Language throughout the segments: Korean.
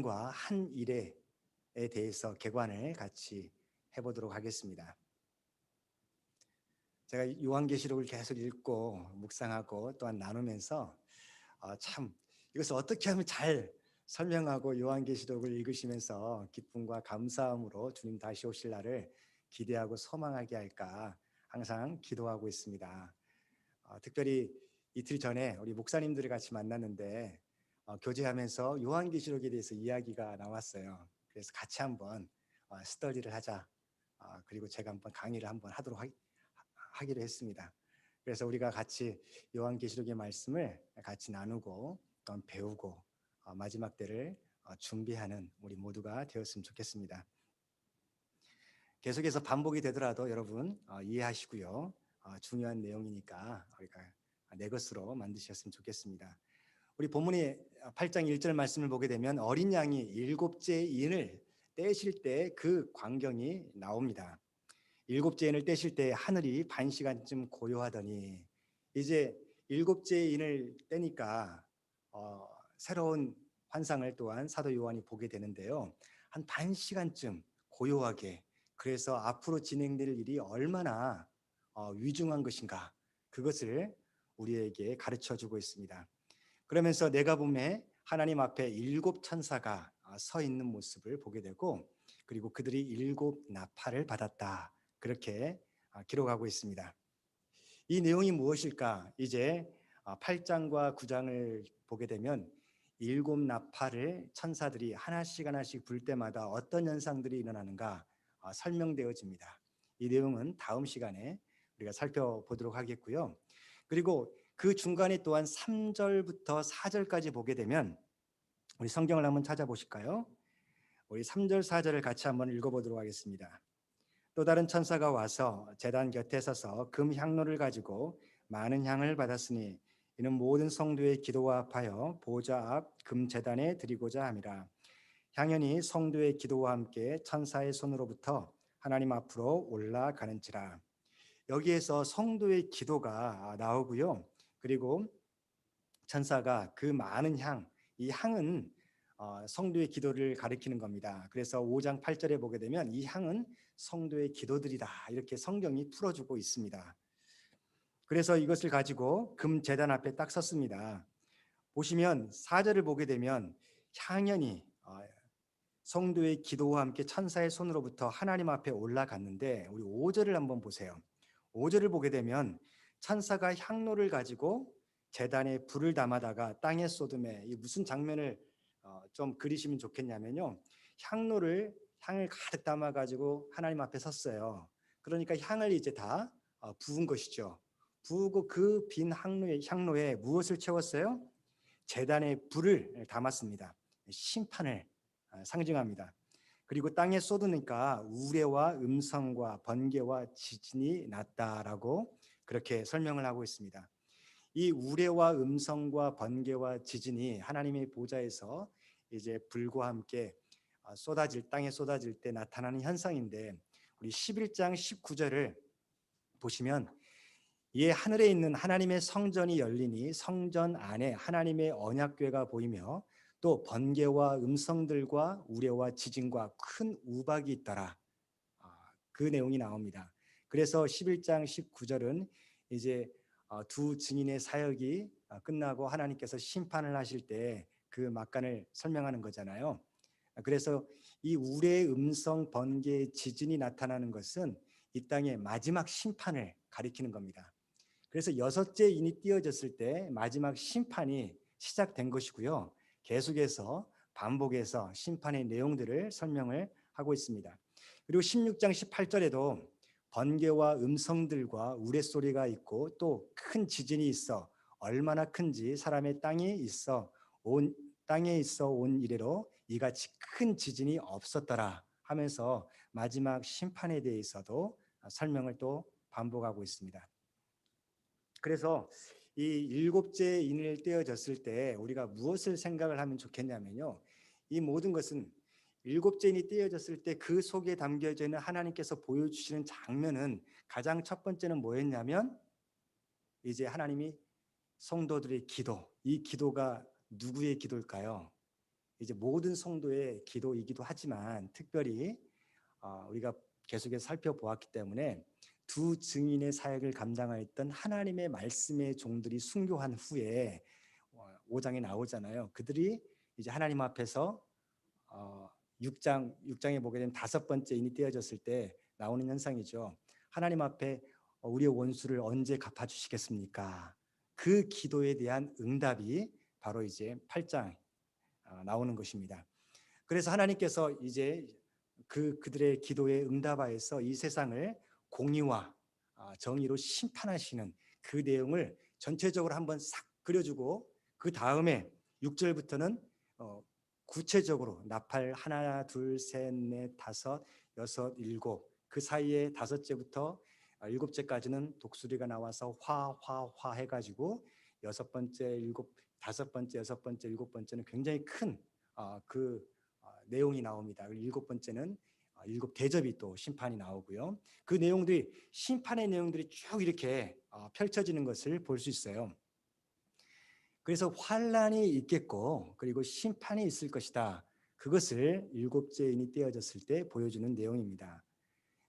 기쁨과 한 일에 대해서 개관을 같이 해보도록 하겠습니다. 제가 요한계시록을 계속 읽고 묵상하고 또한 나누면서 참 이것을 어떻게 하면 잘 설명하고 요한계시록을 읽으시면서 기쁨과 감사함으로 주님 다시 오실 날을 기대하고 소망하게 할까 항상 기도하고 있습니다. 특별히 이틀 전에 우리 목사님들을 같이 만났는데 교제하면서 요한계시록에 대해서 이야기가 나왔어요. 그래서 같이 한번 스터디를 하자. 그리고 제가 한번 강의를 한번 하기로 했습니다. 그래서 우리가 같이 요한계시록의 말씀을 같이 나누고 또 배우고 마지막 때를 준비하는 우리 모두가 되었으면 좋겠습니다. 계속해서 반복이 되더라도 여러분 이해하시고요. 중요한 내용이니까 우리가 내 것으로 만드셨으면 좋겠습니다. 우리 본문의 8장 1절 말씀을 보게 되면 어린 양이 일곱째 인을 떼실 때 그 광경이 나옵니다. 일곱째 인을 떼실 때 하늘이 반 시간쯤 고요하더니 이제 일곱째 인을 떼니까 새로운 환상을 또한 사도 요한이 보게 되는데요. 한 반 시간쯤 고요하게, 그래서 앞으로 진행될 일이 얼마나 위중한 것인가, 그것을 우리에게 가르쳐 주고 있습니다. 그러면서 내가 봄에 하나님 앞에 일곱 천사가 서 있는 모습을 보게 되고, 그리고 그들이 일곱 나팔을 받았다, 그렇게 기록하고 있습니다. 이 내용이 무엇일까? 이제 8장과 9장을 보게 되면 일곱 나팔을 천사들이 하나씩 하나씩 불 때마다 어떤 현상들이 일어나는가 설명되어집니다. 이 내용은 다음 시간에 우리가 살펴보도록 하겠고요. 그리고 그 중간에 또한 3절부터 4절까지 보게 되면 우리 성경을 한번 찾아보실까요? 우리 3절 4절을 같이 한번 읽어보도록 하겠습니다. 또 다른 천사가 와서 제단 곁에 서서 금 향로를 가지고 많은 향을 받았으니 이는 모든 성도의 기도와 합하여 보좌 앞 금 제단에 드리고자 함이라. 향연이 성도의 기도와 함께 천사의 손으로부터 하나님 앞으로 올라가는지라. 여기에서 성도의 기도가 나오고요. 그리고 천사가 그 많은 향, 이 향은 성도의 기도를 가리키는 겁니다. 그래서 5장 8절에 보게 되면 이 향은 성도의 기도들이다, 이렇게 성경이 풀어주고 있습니다. 그래서 이것을 가지고 금 제단 앞에 딱 섰습니다. 보시면 4절을 보게 되면 향연이 성도의 기도와 함께 천사의 손으로부터 하나님 앞에 올라갔는데, 우리 5절을 한번 보세요. 5절을 보게 되면 천사가 향로를 가지고 제단에 불을 담아다가 땅에 쏟음에, 이 무슨 장면을 좀 그리시면 좋겠냐면요, 향을 가득 담아 가지고 하나님 앞에 섰어요. 그러니까 향을 이제 다 부은 것이죠. 부으고 그 빈 향로에 무엇을 채웠어요? 제단에 불을 담았습니다. 심판을 상징합니다. 그리고 땅에 쏟으니까 우레와 음성과 번개와 지진이 났다라고 그렇게 설명을 하고 있습니다. 이 우레와 음성과 번개와 지진이 하나님의 보좌에서 이제 불과 함께 땅에 쏟아질 때 나타나는 현상인데, 우리 11장 19절을 보시면 이에 하늘에 있는 하나님의 성전이 열리니 성전 안에 하나님의 언약궤가 보이며 또 번개와 음성들과 우레와 지진과 큰 우박이 있더라. 그 내용이 나옵니다. 그래서 11장 19절은 이제 두 증인의 사역이 끝나고 하나님께서 심판을 하실 때 그 막간을 설명하는 거잖아요. 그래서 이 우레의 음성, 번개, 지진이 나타나는 것은 이 땅의 마지막 심판을 가리키는 겁니다. 그래서 여섯째 인이 띄어졌을 때 마지막 심판이 시작된 것이고요. 계속해서 반복해서 심판의 내용들을 설명을 하고 있습니다. 그리고 16장 18절에도 번개와 음성들과 우레소리가 있고 또 큰 지진이 있어 얼마나 큰지 사람의 땅에 있어 온 이래로 이같이 큰 지진이 없었더라 하면서 마지막 심판에 대해서도 설명을 또 반복하고 있습니다. 그래서 이 일곱째 인을 떼어졌을 때 우리가 무엇을 생각을 하면 좋겠냐면요, 이 모든 것은 일곱째 인이 떼어졌을 때 그 속에 담겨져 있는 하나님께서 보여주시는 장면은 가장 첫 번째는 뭐였냐면 이제 하나님이 성도들의 기도, 이 기도가 누구의 기도일까요? 이제 모든 성도의 기도이기도 하지만 특별히 우리가 계속해서 살펴보았기 때문에 두 증인의 사역을 감당하였던 하나님의 말씀의 종들이 순교한 후에 5장에 나오잖아요. 그들이 이제 하나님 앞에서 6장에 보게 되면 다섯 번째 인이 떼어졌을 때 나오는 현상이죠. 하나님 앞에 우리의 원수를 언제 갚아주시겠습니까? 그 기도에 대한 응답이 바로 이제 8장 나오는 것입니다. 그래서 하나님께서 이제 그들의 기도에 응답하여서 이 세상을 공의와 정의로 심판하시는 그 내용을 전체적으로 한번 싹 그려주고 그 다음에 6절부터는 구체적으로 나팔 하나, 둘, 셋, 넷, 다섯, 여섯, 일곱 그 사이에 다섯째부터 일곱째까지는 독수리가 나와서 화 해가지고 여섯 번째, 다섯 번째, 여섯 번째, 일곱 번째는 굉장히 큰 내용이 나옵니다. 일곱 번째는 일곱 대접이 또 심판이 나오고요. 그 내용들이 심판의 내용들이 쭉 이렇게 펼쳐지는 것을 볼 수 있어요. 그래서 환란이 있겠고 그리고 심판이 있을 것이다. 그것을 일곱째 인이 떼어졌을 때 보여주는 내용입니다.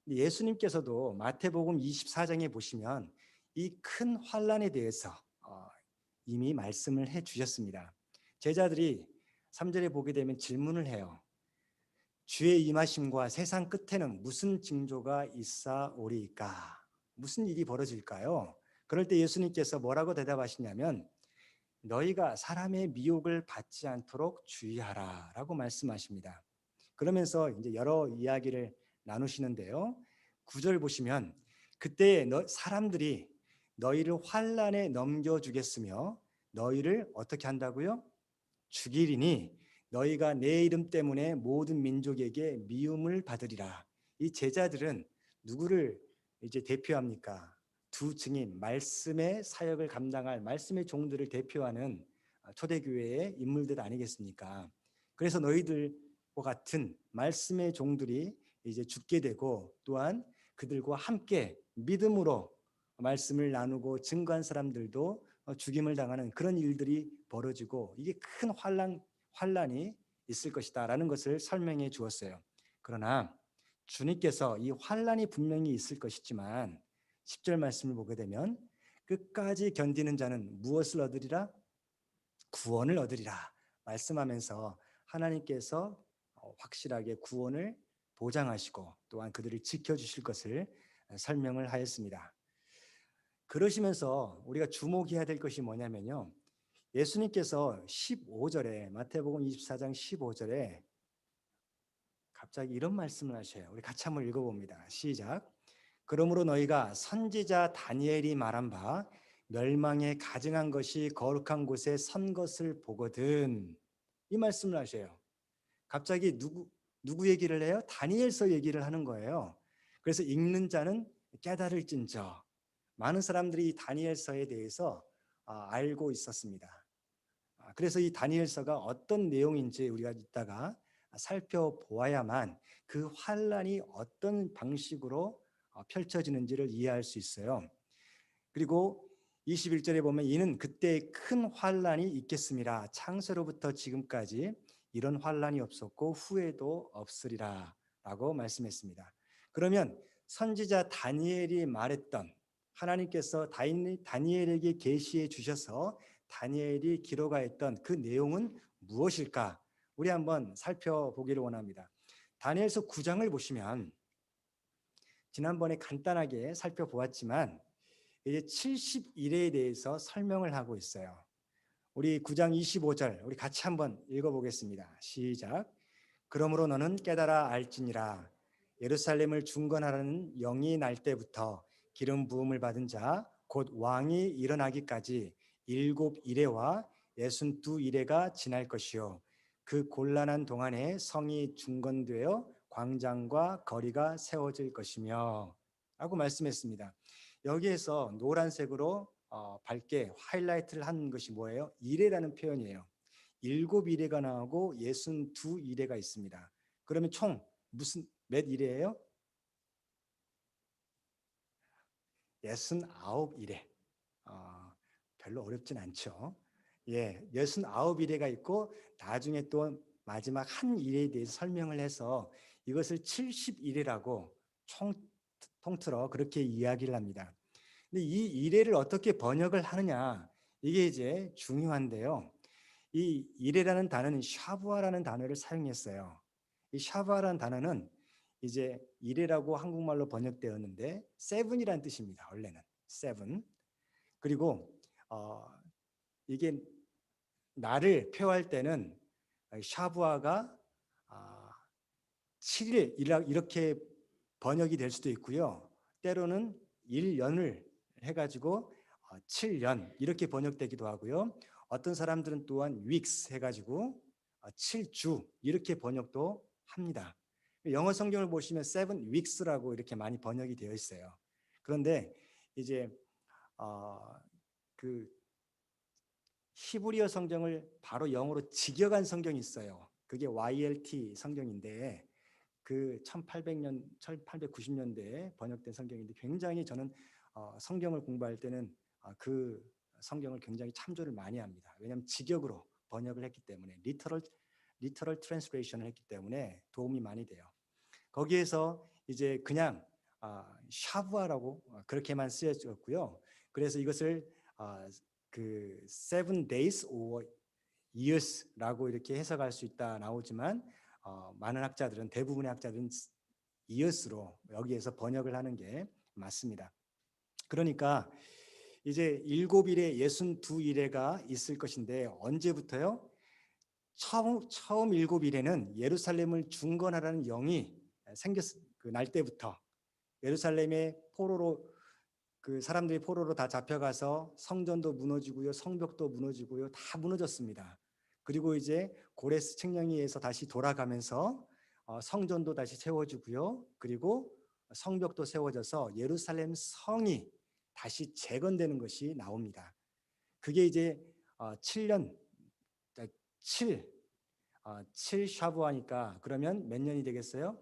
예수님께서도 마태복음 24장에 보시면 이 큰 환란에 대해서 이미 말씀을 해 주셨습니다. 제자들이 3절에 보게 되면 질문을 해요. 주의 임하심과 세상 끝에는 무슨 징조가 있사오리이까? 무슨 일이 벌어질까요? 그럴 때 예수님께서 뭐라고 대답하시냐면 너희가 사람의 미혹을 받지 않도록 주의하라라고 말씀하십니다. 그러면서 이제 여러 이야기를 나누시는데요. 9절 보시면 그때 사람들이 너희를 환란에 넘겨주겠으며 너희를 어떻게 한다고요? 죽이리니 너희가 내 이름 때문에 모든 민족에게 미움을 받으리라. 이 제자들은 누구를 이제 대표합니까? 두 증인, 말씀의 사역을 감당할 말씀의 종들을 대표하는 초대교회의 인물들 아니겠습니까? 그래서 너희들과 같은 말씀의 종들이 이제 죽게 되고 또한 그들과 함께 믿음으로 말씀을 나누고 증거한 사람들도 죽임을 당하는 그런 일들이 벌어지고 이게 큰 환란이 있을 것이다라는 것을 설명해 주었어요. 그러나 주님께서 이 환란이 분명히 있을 것이지만 10절 말씀을 보게 되면 끝까지 견디는 자는 무엇을 얻으리라? 구원을 얻으리라 말씀하면서 하나님께서 확실하게 구원을 보장하시고 또한 그들을 지켜주실 것을 설명을 하였습니다. 그러시면서 우리가 주목해야 될 것이 뭐냐면요. 예수님께서 15절에 마태복음 24장 15절에 갑자기 이런 말씀을 하셔요. 우리 같이 한번 읽어봅니다. 시작. 그러므로 너희가 선지자 다니엘이 말한 바 멸망에 가증한 것이 거룩한 곳에 선 것을 보거든. 이 말씀을 하셔요. 갑자기 누구 얘기를 해요? 다니엘서 얘기를 하는 거예요. 그래서 읽는 자는 깨달을진저. 많은 사람들이 이 다니엘서에 대해서 알고 있었습니다. 그래서 이 다니엘서가 어떤 내용인지 우리가 이따가 살펴보아야만 그 환란이 어떤 방식으로 펼쳐지는지를 이해할 수 있어요. 그리고 21절에 보면 이는 그때 큰 환란이 있겠습니다. 창세로부터 지금까지 이런 환란이 없었고 후에도 없으리라 라고 말씀했습니다. 그러면 선지자 다니엘이 말했던 하나님께서 다니엘에게 계시해 주셔서 다니엘이 기록하였던 그 내용은 무엇일까? 우리 한번 살펴보기를 원합니다. 다니엘서 9장을 보시면 지난번에 간단하게 살펴보았지만 이제 70일에 대해서 설명을 하고 있어요. 우리 9장 25절 우리 같이 한번 읽어보겠습니다. 시작. 그러므로 너는 깨달아 알지니라 예루살렘을 중건하라는 영이 날 때부터 기름 부음을 받은 자 곧 왕이 일어나기까지 7이레와 62이레가 지날 것이요 그 곤란한 동안에 성이 중건되어 광장과 거리가 세워질 것이며 라고 말씀했습니다. 여기에서 노란색으로 밝게 하이라이트를 한 것이 뭐예요? 이레라는 표현이에요. 7이레가 나오고 62이레가 있습니다. 그러면 총 몇 이레예요? 69이레. 별로 어렵진 않죠. 예, 69이레가 있고 나중에 또 마지막 한 일에 대해서 설명을 해서 이것을 70일이라고 통틀어 그렇게 이야기를 합니다. 근데 이 일회를 어떻게 번역을 하느냐, 이게 이제 중요한데요. 이 일회라는 단어는 샤부아라는 단어를 사용했어요. 이 샤부아라는 단어는 이제 일회라고 한국말로 번역되었는데 세븐이라는 뜻입니다. 원래는 세븐. 그리고 이게 날을 표할 때는 샤부아가 7일 이렇게 번역이 될 수도 있고요. 때로는 1년을 해가지고 7년 이렇게 번역되기도 하고요. 어떤 사람들은 또한 weeks 해가지고 7주 이렇게 번역도 합니다. 영어 성경을 보시면 7 weeks라고 이렇게 많이 번역이 되어 있어요. 그런데 이제 그 히브리어 성경을 바로 영어로 직역한 성경이 있어요. 그게 YLT 성경인데 그 1800년, 1890년대에 번역된 성경인데 굉장히 저는 성경을 공부할 때는 그 성경을 굉장히 참조를 많이 합니다. 왜냐하면 직역으로 번역을 했기 때문에 리터럴 트랜스레이션을 했기 때문에 도움이 많이 돼요. 거기에서 이제 그냥 샤브아라고 그렇게만 쓰여졌고요. 그래서 이것을 그 7 days or years라고 이렇게 해석할 수 있다 나오지만 많은 학자들은 대부분의 학자들은 years로 여기에서 번역을 하는 게 맞습니다. 그러니까 이제 7일에 62일에가 있을 것인데 언제부터요? 처음 7일에는 예루살렘을 중건하라는 영이 생겼 그 날 때부터 예루살렘의 포로로 그 사람들이 포로로 다 잡혀가서 성전도 무너지고요, 성벽도 무너지고요, 다 무너졌습니다. 그리고 이제 고레스 칙령에 서 다시 돌아가면서 성전도 다시 세워지고요, 그리고 성벽도 세워져서 예루살렘 성이 다시 재건되는 것이 나옵니다. 그게 이제 7년 7 7 샤브하니까 그러면 몇 년이 되겠어요?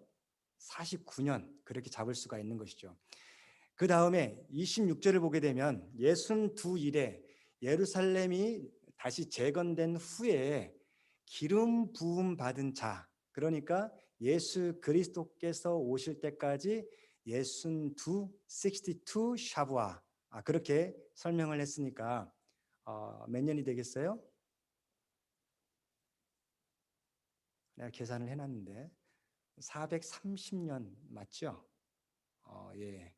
49년 그렇게 잡을 수가 있는 것이죠. 그 다음에 26절을 보게 되면 62일에 예루살렘이 다시 재건된 후에 기름 부음 받은 자, 그러니까 예수 그리스도께서 오실 때까지 62 샤브아 그렇게 설명을 했으니까 몇 년이 되겠어요? 내가 계산을 해놨는데 430년 맞죠? 예.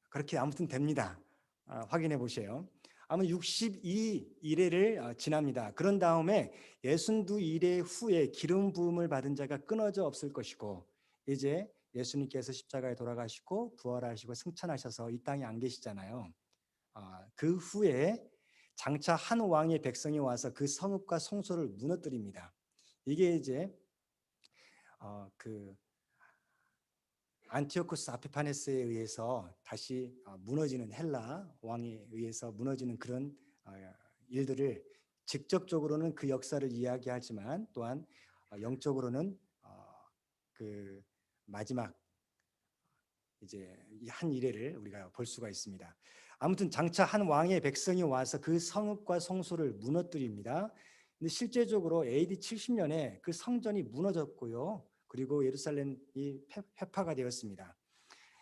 그렇게 아무튼 됩니다. 확인해 보세요. 아마 62일을 지납니다. 그런 다음에 62일의 후에 기름 부음을 받은 자가 끊어져 없을 것이고 이제 예수님께서 십자가에 돌아가시고 부활하시고 승천하셔서 이 땅에 안 계시잖아요. 그 후에 장차 한 왕의 백성이 와서 그 성읍과 성소를 무너뜨립니다. 이게 이제 그 안티오코스 아피파네스에 의해서 다시 무너지는 헬라 왕에 의해서 무너지는 그런 일들을 직접적으로는 그 역사를 이야기하지만 또한 영적으로는 그 마지막 이제 이 한 이래를 우리가 볼 수가 있습니다. 아무튼 장차 한 왕의 백성이 와서 그 성읍과 성소를 무너뜨립니다. 근데 실제적으로 AD 70년에 그 성전이 무너졌고요. 그리고 예루살렘이 회파가 되었습니다.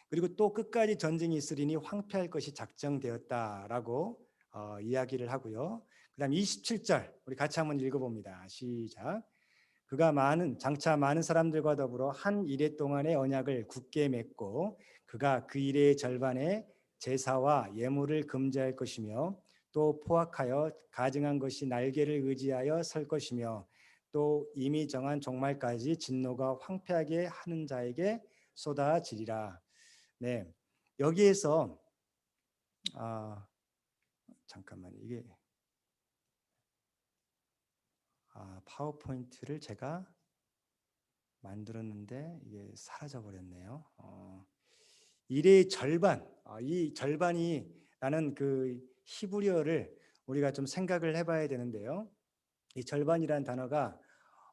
그리고 또 끝까지 전쟁이 있으리니 황폐할 것이 작정되었다라고 이야기를 하고요. 그다음 27절 우리 같이 한번 읽어봅니다. 시작. 그가 장차 많은 사람들과 더불어 한 이레 동안의 언약을 굳게 맺고 그가 그 이레의 절반에 제사와 예물을 금지할 것이며 또 포악하여 가증한 것이 날개를 의지하여 설 것이며 또 이미 정한 종말까지 진노가 황폐하게 하는 자에게 쏟아지리라. 네, 여기에서 잠깐만 이게 파워포인트를 제가 만들었는데 이게 사라져 버렸네요. 일의 절반, 이 절반이 라는 그 히브리어를 우리가 좀 생각을 해봐야 되는데요. 이 절반이라는 단어가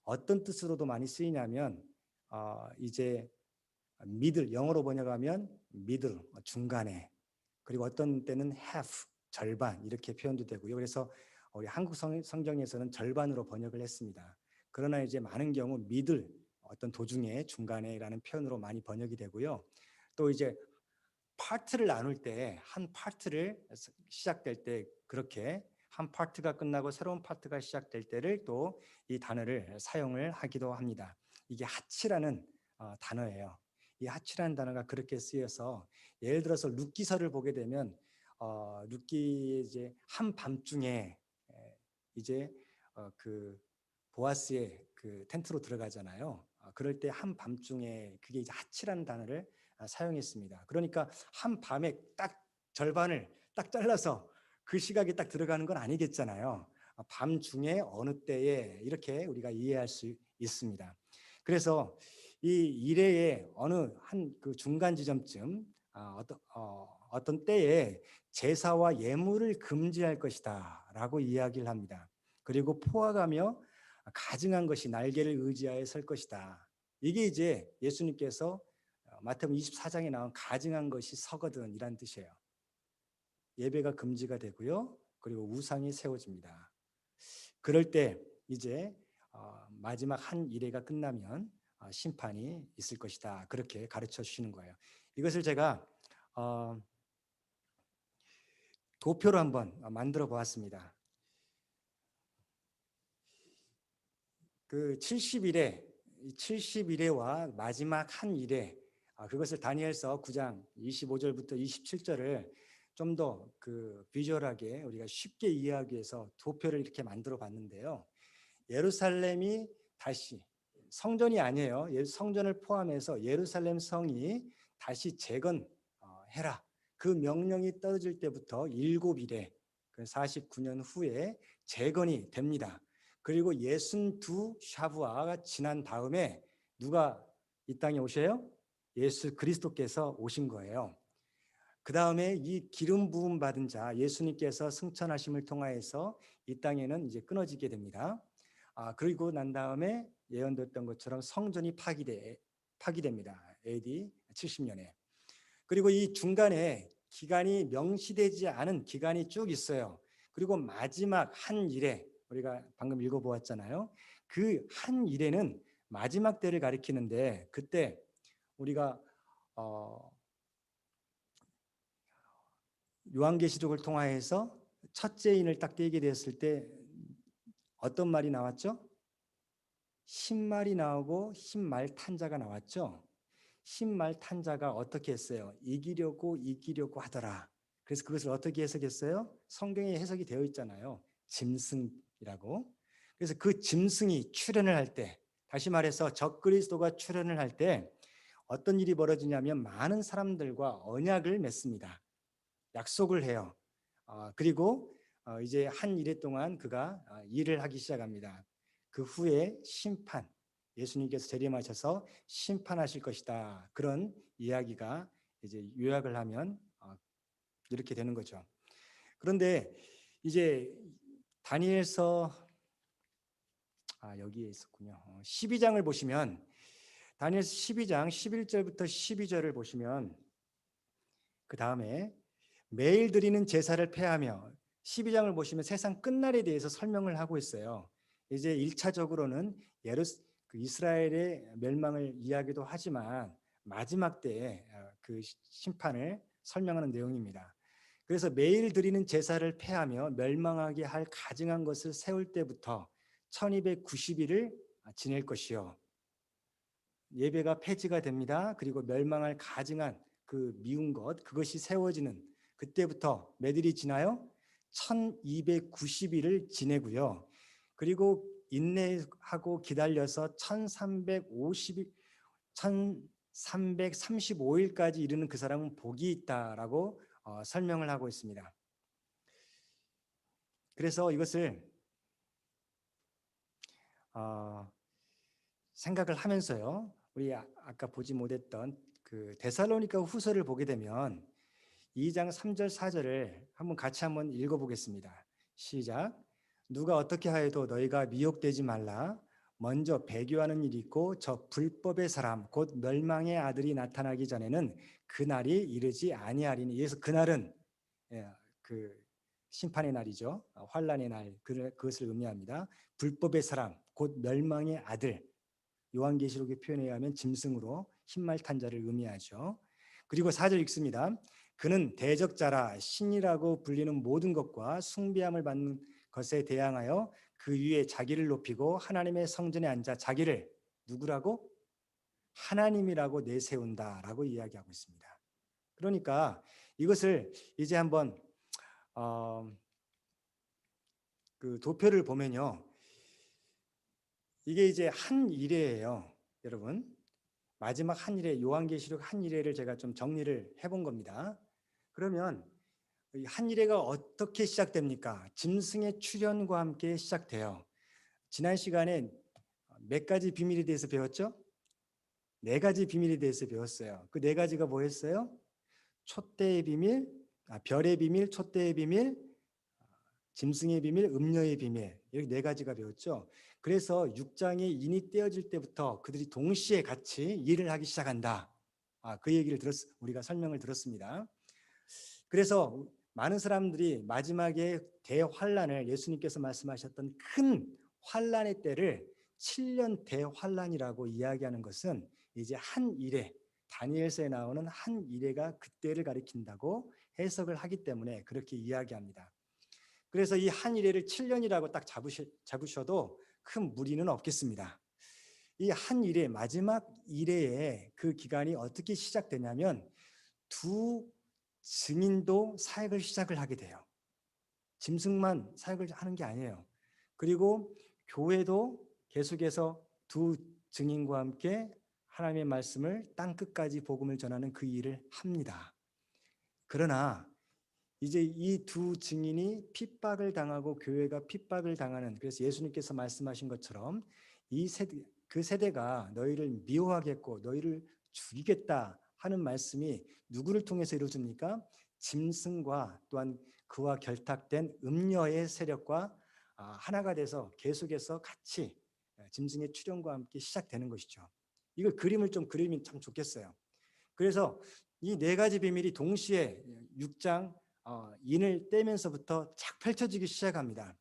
어떤 뜻으로도 많이 쓰이냐면 이제 미들 영어로 번역하면 미들 중간에 그리고 어떤 때는 half 절반 이렇게 표현도 되고요. 그래서 우리 한국 성경에서는 절반으로 번역을 했습니다. 그러나 이제 많은 경우 미들 어떤 도중에 중간에라는 표현으로 많이 번역이 되고요. 또 이제 파트를 나눌 때 한 파트를 시작될 때 그렇게 한 파트가 끝나고 새로운 파트가 시작될 때를 또 이 단어를 사용을 하기도 합니다. 이게 하치라는 단어예요. 이 하치라는 단어가 그렇게 쓰여서 예를 들어서 룻기서를 보게 되면 룻기 이제 한밤중에 이제 그 보아스의 그 텐트로 들어가잖아요. 그럴 때 한밤중에 그게 이제 하치라는 단어를 사용했습니다. 그러니까 한밤에 딱 절반을 딱 잘라서 그 시각에 딱 들어가는 건 아니겠잖아요. 밤중에 어느 때에 이렇게 우리가 이해할 수 있습니다. 그래서 이 일회의 어느 한 그 중간 지점쯤 어떤 때에 제사와 예물을 금지할 것이다라고 이야기를 합니다. 그리고 포악하며 가증한 것이 날개를 의지하여 설 것이다. 이게 이제 예수님께서 마태복음 24장에 나온 가증한 것이 서거든 이란 뜻이에요. 예배가 금지가 되고요. 그리고 우상이 세워집니다. 그럴 때 이제 마지막 한 일회가 끝나면 심판이 있을 것이다. 그렇게 가르쳐 주시는 거예요. 이것을 제가 도표로 한번 만들어 보았습니다. 그 70일에와 마지막 한 일에 그것을 다니엘서 9장 25절부터 27절을 좀 더 그 비주얼하게 우리가 쉽게 이해하기 위해서 도표를 이렇게 만들어 봤는데요. 예루살렘이 다시 성전이 아니에요. 성전을 포함해서 예루살렘 성이 다시 재건해라. 그 명령이 떨어질 때부터 7일에 49년 후에 재건이 됩니다. 그리고 62 샤브아가 지난 다음에 누가 이 땅에 오셔요? 예수 그리스도께서 오신 거예요. 그 다음에 이 기름 부음 받은 자 예수님께서 승천하심을 통하여서 이 땅에는 이제 끊어지게 됩니다. 그리고 난 다음에 예언됐던 것처럼 성전이 파기됩니다. AD 70년에. 그리고 이 중간에 기간이 명시되지 않은 기간이 쭉 있어요. 그리고 마지막 한 일에 우리가 방금 읽어보았잖아요. 그 한 일에는 마지막 때를 가리키는데 그때 우리가 요한계시록을 통하여서 첫째 인을 딱 떼게 되었을 때 어떤 말이 나왔죠? 신말이 나오고 신말 탄자가 나왔죠. 신말 탄자가 어떻게 했어요? 이기려고 하더라. 그래서 그것을 어떻게 해석했어요? 성경에 해석이 되어 있잖아요. 짐승이라고. 그래서 그 짐승이 출현을 할 때, 다시 말해서 적그리스도가 출현을 할 때 어떤 일이 벌어지냐면 많은 사람들과 언약을 맺습니다. 약속을 해요. 그리고 이제 한 일해 동안 그가 일을 하기 시작합니다. 그 후에 심판, 예수님께서 재림하셔서 심판하실 것이다. 그런 이야기가 이제 요약을 하면 이렇게 되는 거죠. 그런데 이제 다니엘서 여기에 있었군요. 12장을 보시면 다니엘서 12장 11절부터 12절을 보시면 그 다음에 매일 드리는 제사를 폐하며 12장을 보시면 세상 끝날에 대해서 설명을 하고 있어요. 이제 1차적으로는 이스라엘의 멸망을 이야기도 하지만 마지막 때에 그 심판을 설명하는 내용입니다. 그래서 매일 드리는 제사를 폐하며 멸망하게 할 가증한 것을 세울 때부터 1290일을 지낼 것이요. 예배가 폐지가 됩니다. 그리고 멸망할 가증한 그 미운 것, 그것이 세워지는 그때부터 몇 일이 지나요? 1290일을 지내고요. 그리고 인내하고 기다려서 1335일까지 이르는 그 사람은 복이 있다라고 설명을 하고 있습니다. 그래서 이것을 생각을 하면서요. 우리 아까 보지 못했던 그 데살로니가 후서를 보게 되면 2장 3절 4절을 같이 한번 읽어보겠습니다. 시작. 누가 어떻게 하여도 너희가 미혹되지 말라. 먼저 배교하는 일이 있고 저 불법의 사람 곧 멸망의 아들이 나타나기 전에는 그날이 이르지 아니하리니. 그래서 그날은 그 심판의 날이죠. 환란의 날 그것을 의미합니다. 불법의 사람 곧 멸망의 아들, 요한계시록의 표현에 의하면 짐승으로 흰말 탄 자를 의미하죠. 그리고 4절 읽습니다. 그는 대적자라 신이라고 불리는 모든 것과 숭배함을 받는 것에 대항하여 그 위에 자기를 높이고 하나님의 성전에 앉아 자기를 누구라고? 하나님이라고 내세운다라고 이야기하고 있습니다. 그러니까 이것을 이제 한번 그 도표를 보면요, 이게 이제 한 일회예요, 여러분. 마지막 한 일회, 요한계시록 한 일회를 제가 좀 정리를 해본 겁니다. 그러면 한 일회가 어떻게 시작됩니까? 짐승의 출현과 함께 시작돼요. 지난 시간에 몇 가지 비밀에 대해서 배웠죠? 네 가지 비밀에 대해서 배웠어요. 그 네 가지가 뭐였어요? 촛대의 비밀, 별의 비밀, 촛대의 비밀, 짐승의 비밀, 음녀의 비밀, 이렇게 네 가지가 배웠죠. 그래서 6장의 인이 떼어질 때부터 그들이 동시에 같이 일을 하기 시작한다. 그 얘기를 우리가 설명을 들었습니다. 그래서 많은 사람들이 마지막에 대환란을, 예수님께서 말씀하셨던 큰 환란의 때를 7년 대환란이라고 이야기하는 것은 이제 한 일회, 다니엘서에 나오는 한 일회가 그때를 가리킨다고 해석을 하기 때문에 그렇게 이야기합니다. 그래서 이 한 일회를 7년이라고 딱 잡으셔도 큰 무리는 없겠습니다. 이 한 일회, 마지막 일회에 그 기간이 어떻게 시작되냐면 두 증인도 사역을 시작을 하게 돼요. 짐승만 사역을 하는 게 아니에요. 그리고 교회도 계속해서 두 증인과 함께 하나님의 말씀을 땅 끝까지 복음을 전하는 그 일을 합니다. 그러나 이제 이 두 증인이 핍박을 당하고 교회가 핍박을 당하는, 그래서 예수님께서 말씀하신 것처럼 이 세대, 그 세대가 너희를 미워하겠고 너희를 죽이겠다 하는 말씀이 누구를 통해서 이루어집니까? 짐승과 또한 그와 결탁된 음녀의 세력과 하나가 돼서 계속해서 같이 짐승의 출현과 함께 시작되는 것이죠. 이걸 그림을 좀 그리면 참 좋겠어요. 그래서 이 네 가지 비밀이 동시에 6장 인을 떼면서부터 착 펼쳐지기 시작합니다.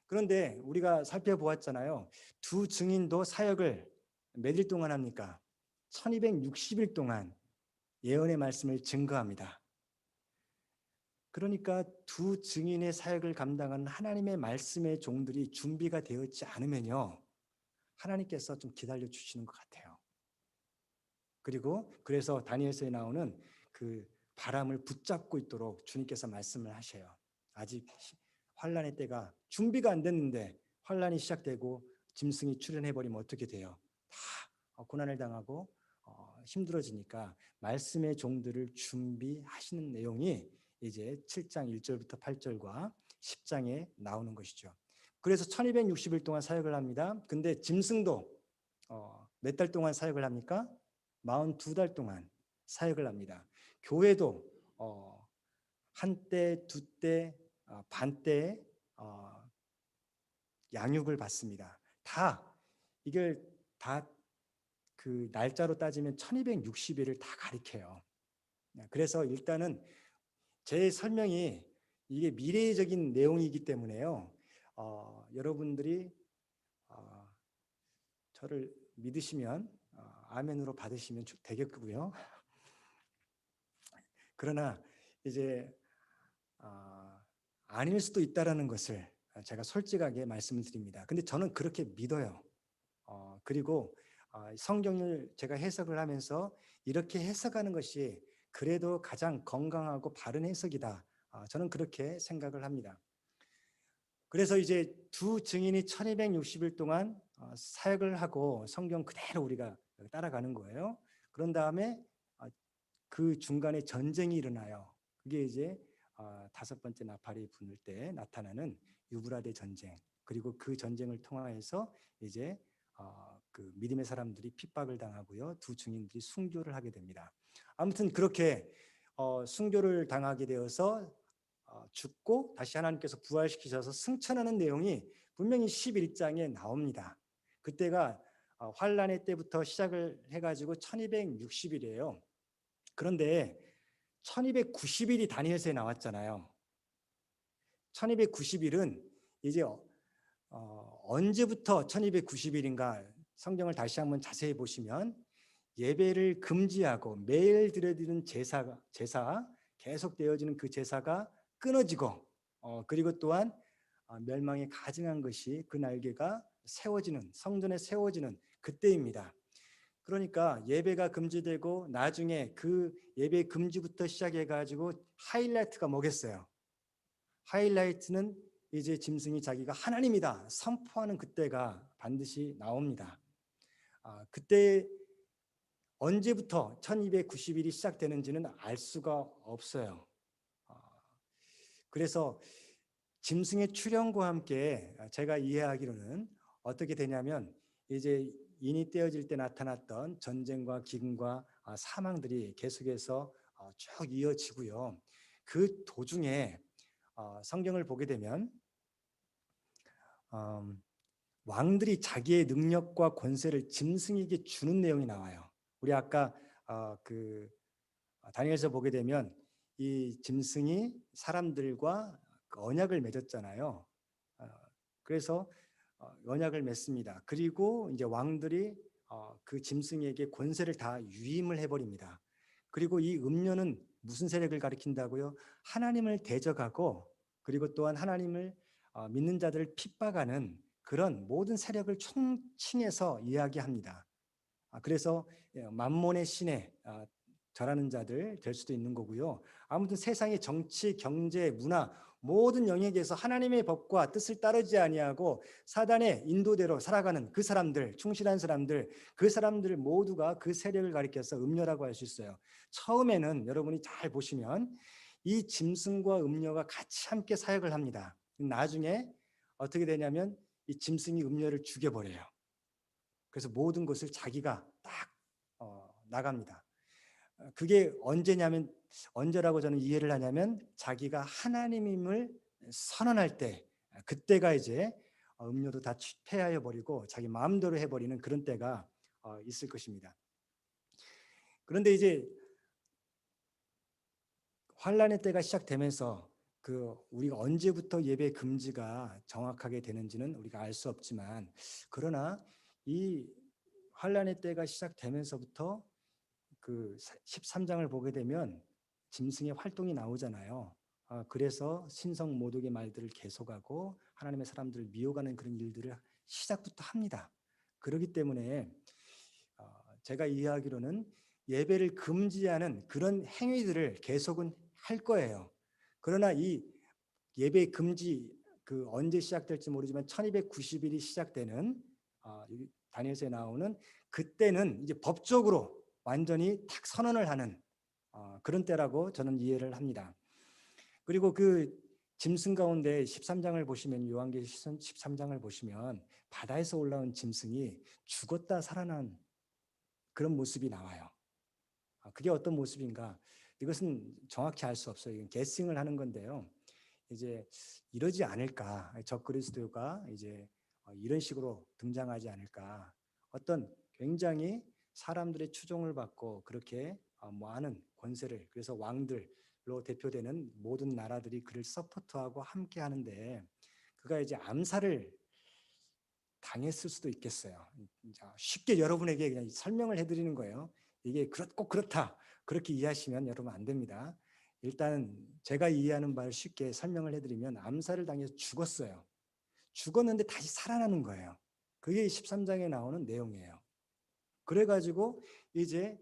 그런데 우리가 살펴보았잖아요. 두 증인도 사역을 몇 일 동안 합니까? 1260일 동안 예언의 말씀을 증거합니다. 그러니까 두 증인의 사역을 감당하는 하나님의 말씀의 종들이 준비가 되었지 않으면요, 하나님께서 좀 기다려 주시는 것 같아요. 그리고 그래서 다니엘서에 나오는 그 바람을 붙잡고 있도록 주님께서 말씀을 하셔요. 아직 환란의 때가 준비가 안 됐는데 환란이 시작되고 짐승이 출현해버리면 어떻게 돼요? 다 고난을 당하고 힘들어지니까 말씀의 종들을 준비하시는 내용이 이제 7장 1절부터 8절과 10장에 나오는 것이죠. 그래서 1260일 동안 사역을 합니다. 근데 짐승도 몇 달 동안 사역을 합니까? 42달 동안 사역을 합니다. 교회도 한때, 두때, 반때 양육을 받습니다. 이걸 다 그 날짜로 따지면 1260일을 다 가리켜요. 그래서 일단은 제 설명이 이게 미래적인 내용이기 때문에요. 여러분들이 저를 믿으시면 아멘으로 받으시면 되겠고요. 그러나 이제 아닐 수도 있다라는 것을 제가 솔직하게 말씀을 드립니다. 근데 저는 그렇게 믿어요. 그리고 성경을 제가 해석을 하면서 이렇게 해석하는 것이 그래도 가장 건강하고 바른 해석이다. 저는 그렇게 생각을 합니다. 그래서 이제 두 증인이 1260일 동안 사역을 하고 성경 그대로 우리가 따라가는 거예요. 그런 다음에 그 중간에 전쟁이 일어나요. 그게 이제 다섯 번째 나팔이 분을 때 나타나는 유브라데 전쟁. 그리고 그 전쟁을 통하여서 이제 그 믿음의 사람들이 핍박을 당하고요. 두 증인들이 순교를 하게 됩니다. 아무튼 그렇게 순교를 당하게 되어서 죽고 다시 하나님께서 부활시키셔서 승천하는 내용이 분명히 11장에 나옵니다. 그때가 환란의 때부터 시작을 해가지고 1260일이에요. 그런데 1290일이 다니엘서에 나왔잖아요. 1290일은 이제 언제부터 1290일인가 성경을 다시 한번 자세히 보시면 예배를 금지하고 매일 드려지는 제사 계속 되어지는 그 제사가 끊어지고 그리고 또한 멸망에 가증한 것이 그 날개가 세워지는 성전에 세워지는 그때입니다. 그러니까 예배가 금지되고 나중에 그 예배 금지부터 시작해 가지고 하이라이트가 뭐겠어요? 하이라이트는 이제 짐승이 자기가 하나님이다 선포하는 그때가 반드시 나옵니다. 그때 언제부터 1290일이 시작되는지는 알 수가 없어요. 그래서 짐승의 출현과 함께 제가 이해하기로는 어떻게 되냐면 이제 인이 떼어질 때 나타났던 전쟁과 기근과 사망들이 계속해서 쭉 이어지고요. 그 도중에 성경을 보게 되면 왕들이 자기의 능력과 권세를 짐승에게 주는 내용이 나와요. 우리 아까 그 다니엘서 보게 되면 이 짐승이 사람들과 그 언약을 맺었잖아요. 그래서 언약을 맺습니다. 그리고 이제 왕들이 그 짐승에게 권세를 다 유임을 해버립니다. 그리고 이 음료는 무슨 세력을 가리킨다고요? 하나님을 대적하고 그리고 또한 하나님을 믿는 자들을 핍박하는 그런 모든 세력을 총칭해서 이야기합니다. 그래서 만몬의 신에 절하는 자들 될 수도 있는 거고요. 아무튼 세상의 정치, 경제, 문화 모든 영역에서 하나님의 법과 뜻을 따르지 아니하고 사단의 인도대로 살아가는 그 사람들, 충실한 사람들, 그 사람들 모두가 그 세력을 가리켜서 음료라고 할 수 있어요. 처음에는 여러분이 잘 보시면 이 짐승과 음료가 같이 함께 사역을 합니다. 나중에 어떻게 되냐면 이 짐승이 음료를 죽여버려요. 그래서 모든 것을 자기가 딱 나갑니다. 그게 언제라고 저는 이해를 하냐면 자기가 하나님임을 선언할 때 그때가 이제 음료도 다 폐하여 버리고 자기 마음대로 해버리는 그런 때가 있을 것입니다. 그런데 이제 환란의 때가 시작되면서 그 우리가 언제부터 예배 금지가 정확하게 되는지는 우리가 알 수 없지만 그러나 이 환란의 때가 시작되면서부터 그 13장을 보게 되면 짐승의 활동이 나오잖아요. 그래서 신성 모독의 말들을 계속하고 하나님의 사람들을 미워가는 그런 일들을 시작부터 합니다. 그렇기 때문에 제가 이해하기로는 예배를 금지하는 그런 행위들을 계속은 할 거예요. 그러나 이 예배 금지 그 언제 시작될지 모르지만 1290일이 시작되는 다니엘서에 나오는 그때는 이제 법적으로 완전히 탁 선언을 하는 그런 때라고 저는 이해를 합니다. 그리고 그 짐승 가운데 13장을 보시면 요한계시록 13장을 보시면 바다에서 올라온 짐승이 죽었다 살아난 그런 모습이 나와요. 그게 어떤 모습인가? 이것은 정확히 알 수 없어요. 이건 게싱을 하는 건데요. 이제 이러지 않을까? 적그리스도가 이제 이런 식으로 등장하지 않을까? 어떤 굉장히 사람들의 추종을 받고 그렇게 많은 권세를 그래서 왕들로 대표되는 모든 나라들이 그를 서포트하고 함께 하는데 그가 이제 암살을 당했을 수도 있겠어요. 쉽게 여러분에게 그냥 설명을 해드리는 거예요. 이게 꼭 그렇다 그렇게 이해하시면 여러분 안 됩니다. 일단 제가 이해하는 바를 쉽게 설명을 해드리면 암살을 당해서 죽었어요. 죽었는데 다시 살아나는 거예요. 그게 13장에 나오는 내용이에요. 그래가지고 이제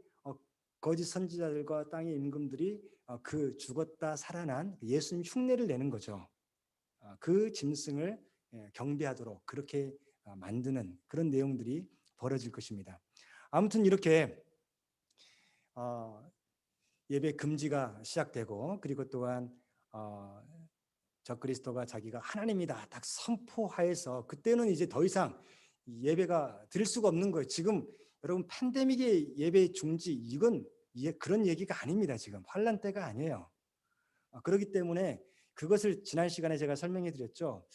거짓 선지자들과 땅의 임금들이 그 죽었다 살아난 예수님 흉내를 내는 거죠. 그 짐승을 경배하도록 그렇게 만드는 그런 내용들이 벌어질 것입니다. 아무튼 이렇게 예배 금지가 시작되고 그리고 또한 적그리스도가 자기가 하나님이다 딱 선포하여서 그때는 이제 더 이상 예배가 드릴 수가 없는 거예요. 지금 여러분 팬데믹의 예배 중지 이건 그런 얘기가 아닙니다. 지금 환란 때가 아니에요. 그렇기 때문에 그것을 지난 시간에 제가 설명해 드렸죠.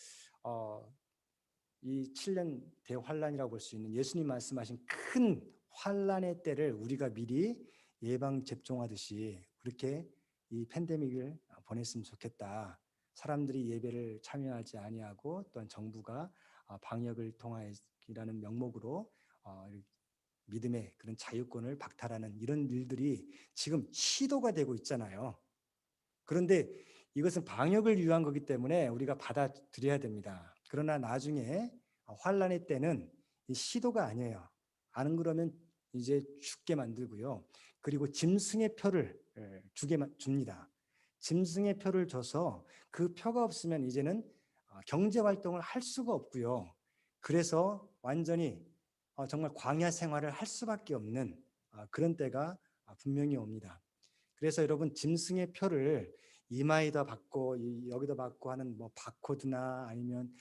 이 7년 대환란이라고 볼 수 있는 예수님 말씀하신 큰 환란의 때를 우리가 미리 예방 접종하듯이 그렇게 이 팬데믹을 보냈으면 좋겠다. 사람들이 예배를 참여하지 아니하고 또한 정부가 방역을 통하여라는 명목으로 믿음의 그런 자유권을 박탈하는 이런 일들이 지금 시도가 되고 있잖아요. 그런데 이것은 방역을 위한 거기 때문에 우리가 받아들여야 됩니다. 그러나 나중에 환란의 때는 이 시도가 아니에요. 안 그러면 이제 죽게 만들고요. 그리고 짐승의 표를 주게 줍니다. 짐승의 표를 줘서 그 표가 없으면 이제는 경제 활동을 할 수가 없고요. 그래서 완전히 정말 광야 생활을 할 수밖에 없는 그런 때가 분명히 옵니다. 그래서 여러분 짐승의 표를 이마에다 받고 여기다 받고 하는 뭐 바코드나 아니면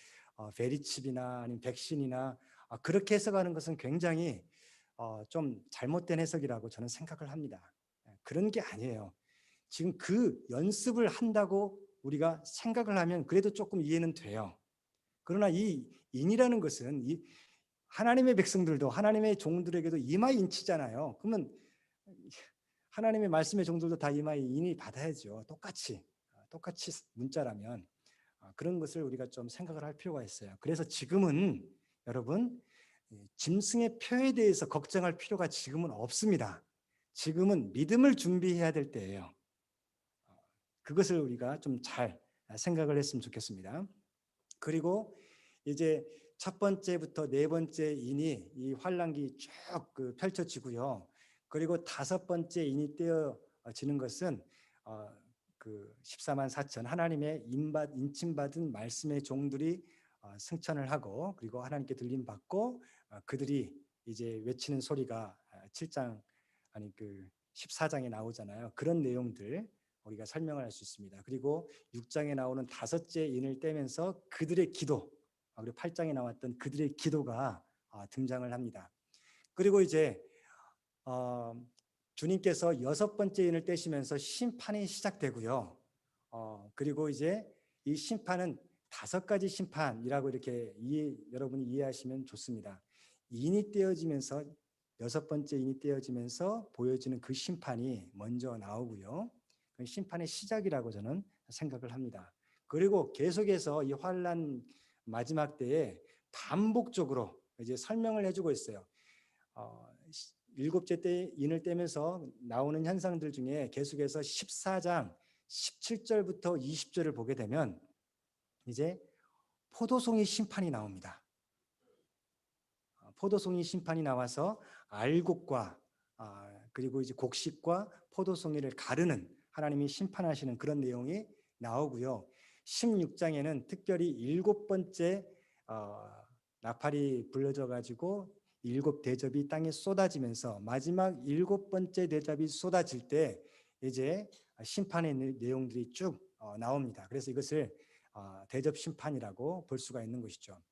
베리칩이나 아니면 백신이나 그렇게 해석하는 것은 굉장히 좀 잘못된 해석이라고 저는 생각을 합니다. 그런 게 아니에요. 지금 그 연습을 한다고 우리가 생각을 하면 그래도 조금 이해는 돼요. 그러나 이 인이라는 것은 이 하나님의 백성들도 하나님의 종들에게도 이마에 인치잖아요. 그러면 하나님의 말씀의 종들도 다 이마에 인이 받아야죠. 똑같이 문자라면 그런 것을 우리가 좀 생각을 할 필요가 있어요. 그래서 지금은 여러분 짐승의 표에 대해서 걱정할 필요가 지금은 없습니다. 지금은 믿음을 준비해야 될 때예요. 그것을 우리가 좀 잘 생각을 했으면 좋겠습니다. 그리고 이제 첫 번째부터 네 번째 인이 이 환란기 쭉 펼쳐지고요. 그리고 다섯 번째 인이 떼어지는 것은 그 14만 4천 하나님의 인침받은 말씀의 종들이 승천을 하고 그리고 하나님께 들림 받고 그들이 이제 외치는 소리가 7장 아니 그 14장에 나오잖아요. 그런 내용들 우리가 설명을 할 수 있습니다. 그리고 6장에 나오는 다섯째 인을 떼면서 그들의 기도 그리고 8장에 나왔던 그들의 기도가 등장을 합니다. 그리고 이제 주님께서 여섯 번째 인을 떼시면서 심판이 시작되고요. 그리고 이제 이 심판은 다섯 가지 심판이라고 이렇게 여러분이 이해하시면 좋습니다. 인이 떼어지면서 여섯 번째 인이 떼어지면서 보여지는 그 심판이 먼저 나오고요. 그 심판의 시작이라고 저는 생각을 합니다. 그리고 계속해서 이 환란 마지막 때에 반복적으로 이제 설명을 해주고 있어요. 일곱째 때 인을 떼면서 나오는 현상들 중에 계속해서 14장 17절부터 20절을 보게 되면 이제 포도송이 심판이 나옵니다. 포도송이 심판이 나와서 알곡과 그리고 이제 곡식과 포도송이를 가르는 하나님이 심판하시는 그런 내용이 나오고요. 16장에는 특별히 일곱 번째 나팔이 불려져 가지고 일곱 대접이 땅에 쏟아지면서 마지막 일곱 번째 대접이 쏟아질 때 이제 심판의 내용들이 쭉 나옵니다. 그래서 이것을 대접 심판이라고 볼 수가 있는 것이죠.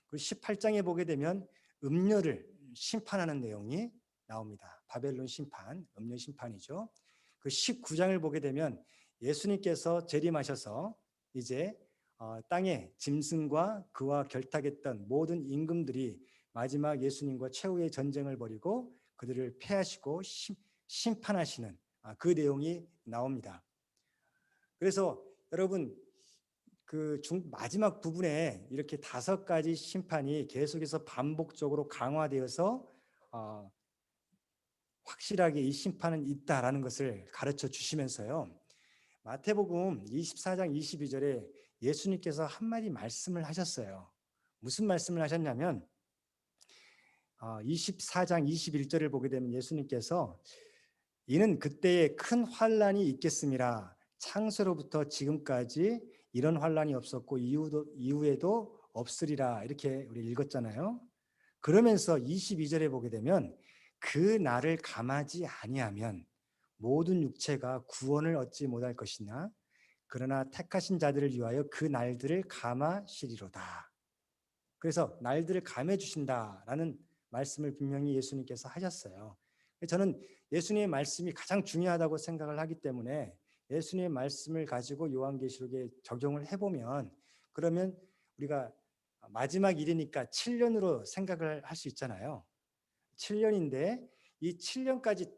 그리고 18장에 보게 되면 음료를 심판하는 내용이 나옵니다. 바벨론 심판, 음료 심판이죠. 그 19장을 보게 되면 예수님께서 재림하셔서 이제 땅에 짐승과 그와 결탁했던 모든 임금들이 마지막 예수님과 최후의 전쟁을 벌이고 그들을 패하시고 심판하시는 그 내용이 나옵니다. 그래서 여러분 그 마지막 부분에 이렇게 다섯 가지 심판이 계속해서 반복적으로 강화되어서 확실하게 이 심판은 있다라는 것을 가르쳐 주시면서요. 마태복음 24장 22절에 예수님께서 한마디 말씀을 하셨어요. 무슨 말씀을 하셨냐면 24장 21절을 보게 되면 예수님께서 이는 그때에 큰 환란이 있겠음이라 창세로부터 지금까지 이런 환란이 없었고 이후에도 없으리라 이렇게 우리 읽었잖아요. 그러면서 22절에 보게 되면 그 날을 감하지 아니하면 모든 육체가 구원을 얻지 못할 것이나 그러나 택하신 자들을 위하여 그 날들을 감하시리로다. 그래서 날들을 감해 주신다라는 말씀을 분명히 예수님께서 하셨어요. 저는 예수님의 말씀이 가장 중요하다고 생각을 하기 때문에 예수님의 말씀을 가지고 요한계시록에 적용을 해보면 그러면 우리가 마지막 일이니까 7년으로 생각을 할 수 있잖아요. 7년인데 이 7년까지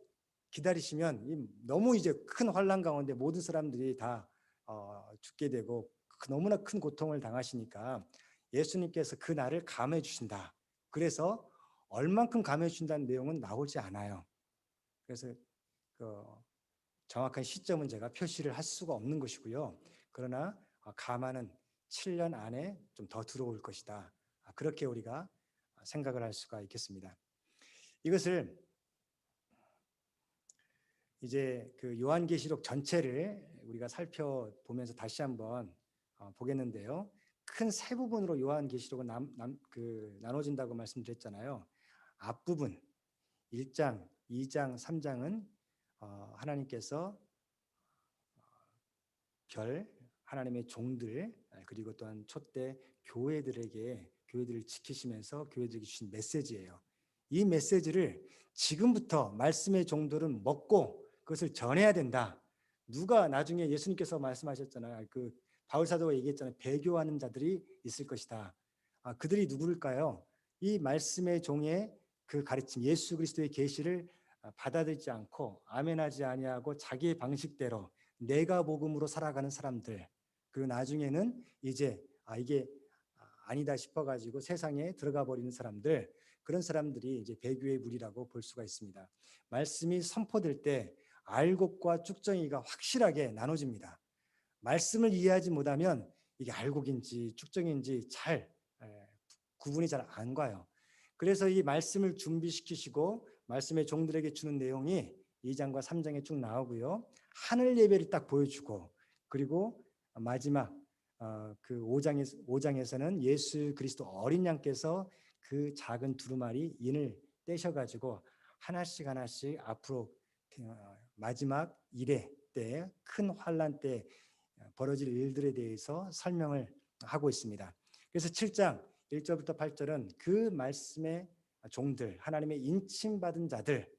기다리시면 너무 이제 큰 환란 가운데 모든 사람들이 다 죽게 되고 너무나 큰 고통을 당하시니까 예수님께서 그 날을 감해 주신다. 그래서 얼만큼 감해 주신다는 내용은 나오지 않아요. 그래서 그 정확한 시점은 제가 표시를 할 수가 없는 것이고요. 그러나 감화는 7년 안에 좀 더 들어올 것이다. 그렇게 우리가 생각을 할 수가 있겠습니다. 이것을 이제 그 요한계시록 전체를 우리가 살펴보면서 다시 한번 보겠는데요. 큰 세 부분으로 요한계시록은 나눠진다고 말씀드렸잖아요. 앞부분 1장, 2장, 3장은 하나님께서 하나님의 종들 그리고 또한 촛대 교회들을 지키시면서 교회들에게 주신 메시지예요. 이 메시지를 지금부터 말씀의 종들은 먹고 그것을 전해야 된다. 누가 나중에 예수님께서 말씀하셨잖아요. 그 바울 사도가 얘기했잖아요. 배교하는 자들이 있을 것이다. 그들이 누구일까요? 이 말씀의 종의 그 가르침, 예수 그리스도의 계시를 받아들이지 않고 아멘하지 아니하고 자기의 방식대로 내가 복음으로 살아가는 사람들. 그리고 나중에는 이제 이게 아니다 싶어가지고 세상에 들어가 버리는 사람들. 그런 사람들이 이제 배교의 무리라고 볼 수가 있습니다. 말씀이 선포될 때 알곡과 쭉정이가 확실하게 나눠집니다. 말씀을 이해하지 못하면 이게 알곡인지 쭉정인지 잘 구분이 잘 안 가요. 그래서 이 말씀을 준비시키시고 말씀의 종들에게 주는 내용이 2장과 3장에 쭉 나오고요. 하늘 예배를 딱 보여주고 그리고 마지막 그 5장에서는 예수 그리스도 어린 양께서 그 작은 두루마리 인을 떼셔가지고 하나씩 앞으로 마지막 일회 때 큰 환란 때 벌어질 일들에 대해서 설명을 하고 있습니다. 그래서 7장 1절부터 8절은 그 말씀의 종들, 하나님의 인침받은 자들,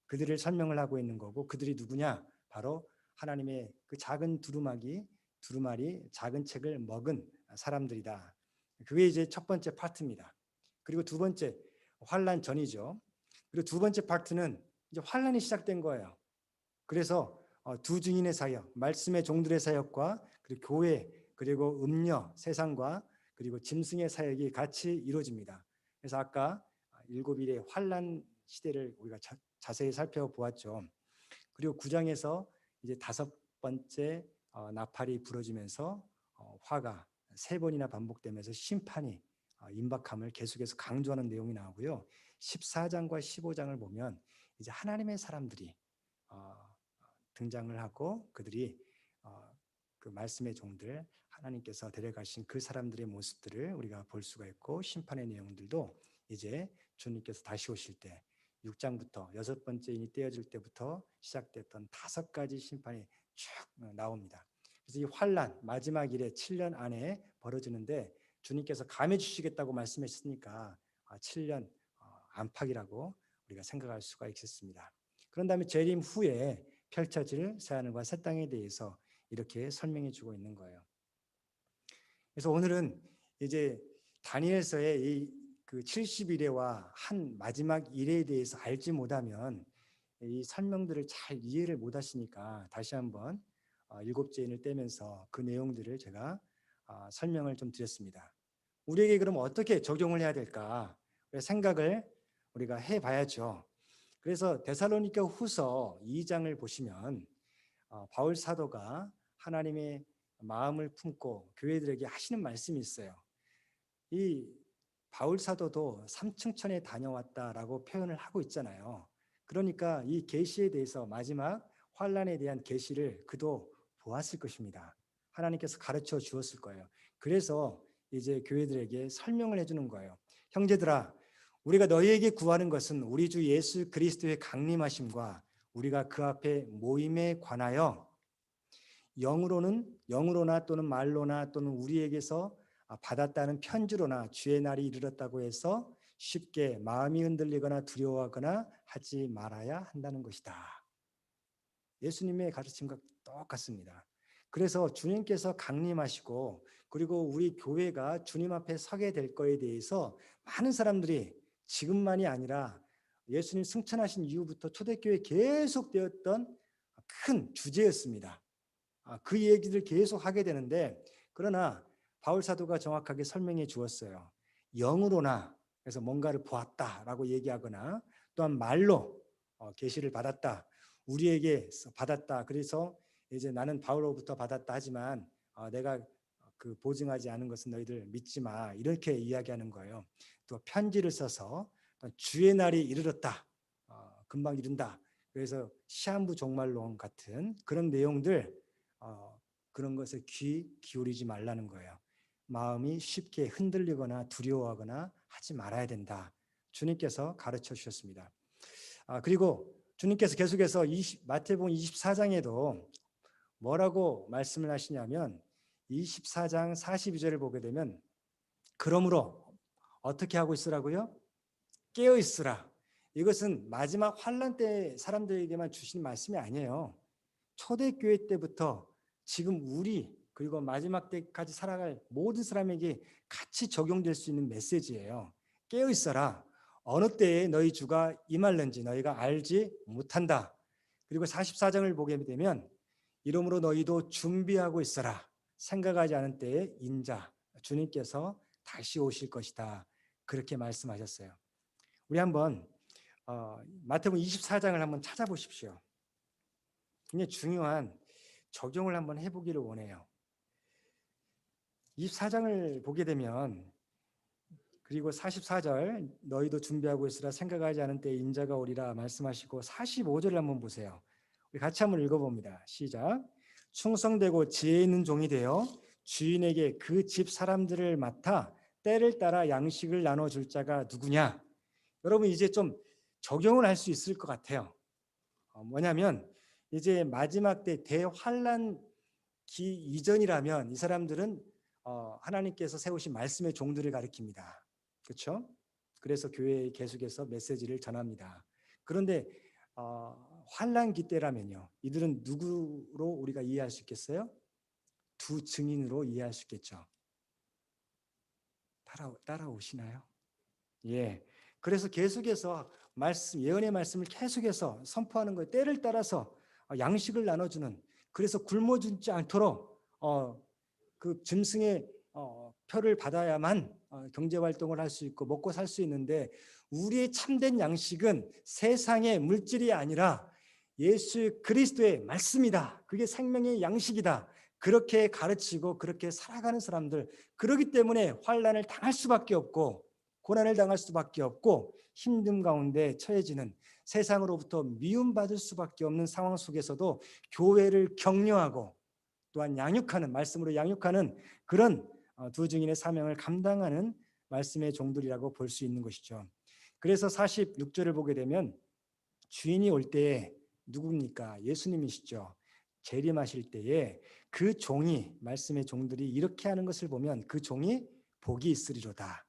그들을 설명을 하고 있는 거고 그들이 누구냐? 바로 하나님의 그 작은 두루마리 작은 책을 먹은 사람들이다. 그게 이제 첫 번째 파트입니다. 그리고 두 번째 환란 전이죠. 그리고 두 번째 파트는 이제 환란이 시작된 거예요. 그래서 두 증인의 사역, 말씀의 종들의 사역과 그리고 교회 그리고 음녀 세상과 그리고 짐승의 사역이 같이 이루어집니다. 그래서 아까 7일의 환란 시대를 우리가 자세히 살펴보았죠. 그리고 9장에서 이제 5번째 나팔이 부러지면서 화가 3번이나 반복되면서 심판이 임박함을 계속해서 강조하는 내용이 나오고요. 14장과 15장을 보면 이제 하나님의 사람들이 등장을 하고 그들이 그 말씀의 종들 하나님께서 데려가신 그 사람들의 모습들을 우리가 볼 수가 있고 심판의 내용들도 이제 주님께서 다시 오실 때 6장부터 6번째 인이 떼어질 때부터 시작됐던 5가지 심판이 쭉 나옵니다. 그래서 이 환란 마지막 일에 7년 안에 벌어지는데 주님께서 감해 주시겠다고 말씀하셨으니까 7년 안팎이라고 우리가 생각할 수가 있겠습니다. 그런 다음에 재림 후에 펼쳐질 새하늘과 새 땅에 대해서 이렇게 설명해 주고 있는 거예요. 그래서 오늘은 이제 다니엘서의 그 70일에와 한 마지막 일에 대해서 알지 못하면 이 설명들을 잘 이해를 못 하시니까 다시 한번 7째 인을 떼면서 그 내용들을 제가 설명을 좀 드렸습니다. 우리에게 그럼 어떻게 적용을 해야 될까? 생각을 우리가 해봐야죠. 그래서 데살로니가 후서 2장을 보시면 바울 사도가 하나님의 마음을 품고 교회들에게 하시는 말씀이 있어요. 이 바울 사도도 삼층천에 다녀왔다라고 표현을 하고 있잖아요. 그러니까 이 계시에 대해서 마지막 환란에 대한 계시를 그도 보았을 것입니다. 하나님께서 가르쳐 주었을 거예요. 그래서 이제 교회들에게 설명을 해주는 거예요. 형제들아, 우리가 너희에게 구하는 것은 우리 주 예수 그리스도의 강림하심과 우리가 그 앞에 모임에 관하여 영으로나 또는 말로나 또는 우리에게서 받았다는 편지로나 주의 날이 이르렀다고 해서 쉽게 마음이 흔들리거나 두려워하거나 하지 말아야 한다는 것이다. 예수님의 가르침과 똑같습니다. 그래서 주님께서 강림하시고 그리고 우리 교회가 주님 앞에 서게 될 거에 대해서 많은 사람들이 지금만이 아니라 예수님 승천하신 이후부터 초대교회에 계속되었던 큰 주제였습니다. 그 얘기를 계속 하게 되는데 그러나 바울 사도가 정확하게 설명해 주었어요. 영으로나 그래서 뭔가를 보았다라고 얘기하거나 또한 말로 계시를 받았다. 우리에게 받았다. 그래서 이제 나는 바울로부터 받았다 하지만 내가 그 보증하지 않은 것은 너희들 믿지 마. 이렇게 이야기하는 거예요. 또 편지를 써서 주의 날이 이르렀다. 금방 이른다. 그래서 시한부 종말론 같은 그런 내용들 그런 것에 귀 기울이지 말라는 거예요. 마음이 쉽게 흔들리거나 두려워하거나 하지 말아야 된다. 주님께서 가르쳐 주셨습니다. 그리고 주님께서 계속해서 마태복음 24장에도 뭐라고 말씀을 하시냐면 24장 42절을 보게 되면 그러므로 어떻게 하고 있으라고요? 깨어 있으라. 이것은 마지막 환난 때 사람들에게만 주신 말씀이 아니에요. 초대교회 때부터 지금 우리 그리고 마지막 때까지 살아갈 모든 사람에게 같이 적용될 수 있는 메시지예요. 깨어 있어라. 어느 때에 너희 주가 임할는지 너희가 알지 못한다. 그리고 44장을 보게 되면 이러므로 너희도 준비하고 있어라. 생각하지 않은 때에 인자 주님께서 다시 오실 것이다. 그렇게 말씀하셨어요. 우리 한번 마태복음 24장을 한번 찾아보십시오. 굉장히 중요한 적용을 한번 해보기를 원해요. 24장을 보게 되면 그리고 44절 너희도 준비하고 있으라 생각하지 않은 때에 인자가 오리라 말씀하시고 45절을 한번 보세요. 우리 같이 한번 읽어봅니다. 시작. 충성되고 지혜 있는 종이 되어 주인에게 그 집 사람들을 맡아 때를 따라 양식을 나눠줄 자가 누구냐? 여러분 이제 좀 적용을 할 수 있을 것 같아요. 뭐냐면 이제 마지막 때 대환란기 이전이라면 이 사람들은 하나님께서 세우신 말씀의 종들을 가리킵니다. 그렇죠? 그래서 교회에 계속해서 메시지를 전합니다. 그런데 환란기 때라면요. 이들은 누구로 우리가 이해할 수 있겠어요? 두 증인으로 이해할 수 있겠죠. 따라오시나요? 예. 그래서 계속해서 예언의 말씀을 계속해서 선포하는 거예요. 때를 따라서 양식을 나눠주는. 그래서 굶어 죽지 않도록 그 짐승의 표를 받아야만 경제 활동을 할 수 있고 먹고 살 수 있는데 우리의 참된 양식은 세상의 물질이 아니라 예수 그리스도의 말씀이다. 그게 생명의 양식이다. 그렇게 가르치고 그렇게 살아가는 사람들. 그렇기 때문에 환난을 당할 수밖에 없고 고난을 당할 수밖에 없고 힘듦 가운데 처해지는 세상으로부터 미움받을 수밖에 없는 상황 속에서도 교회를 격려하고 또한 양육하는 말씀으로 양육하는 그런 두 증인의 사명을 감당하는 말씀의 종들이라고 볼 수 있는 것이죠. 그래서 46절을 보게 되면 주인이 올 때에 누굽니까? 예수님이시죠. 재림하실 때에 그 종이 말씀의 종들이 이렇게 하는 것을 보면 그 종이 복이 있으리로다.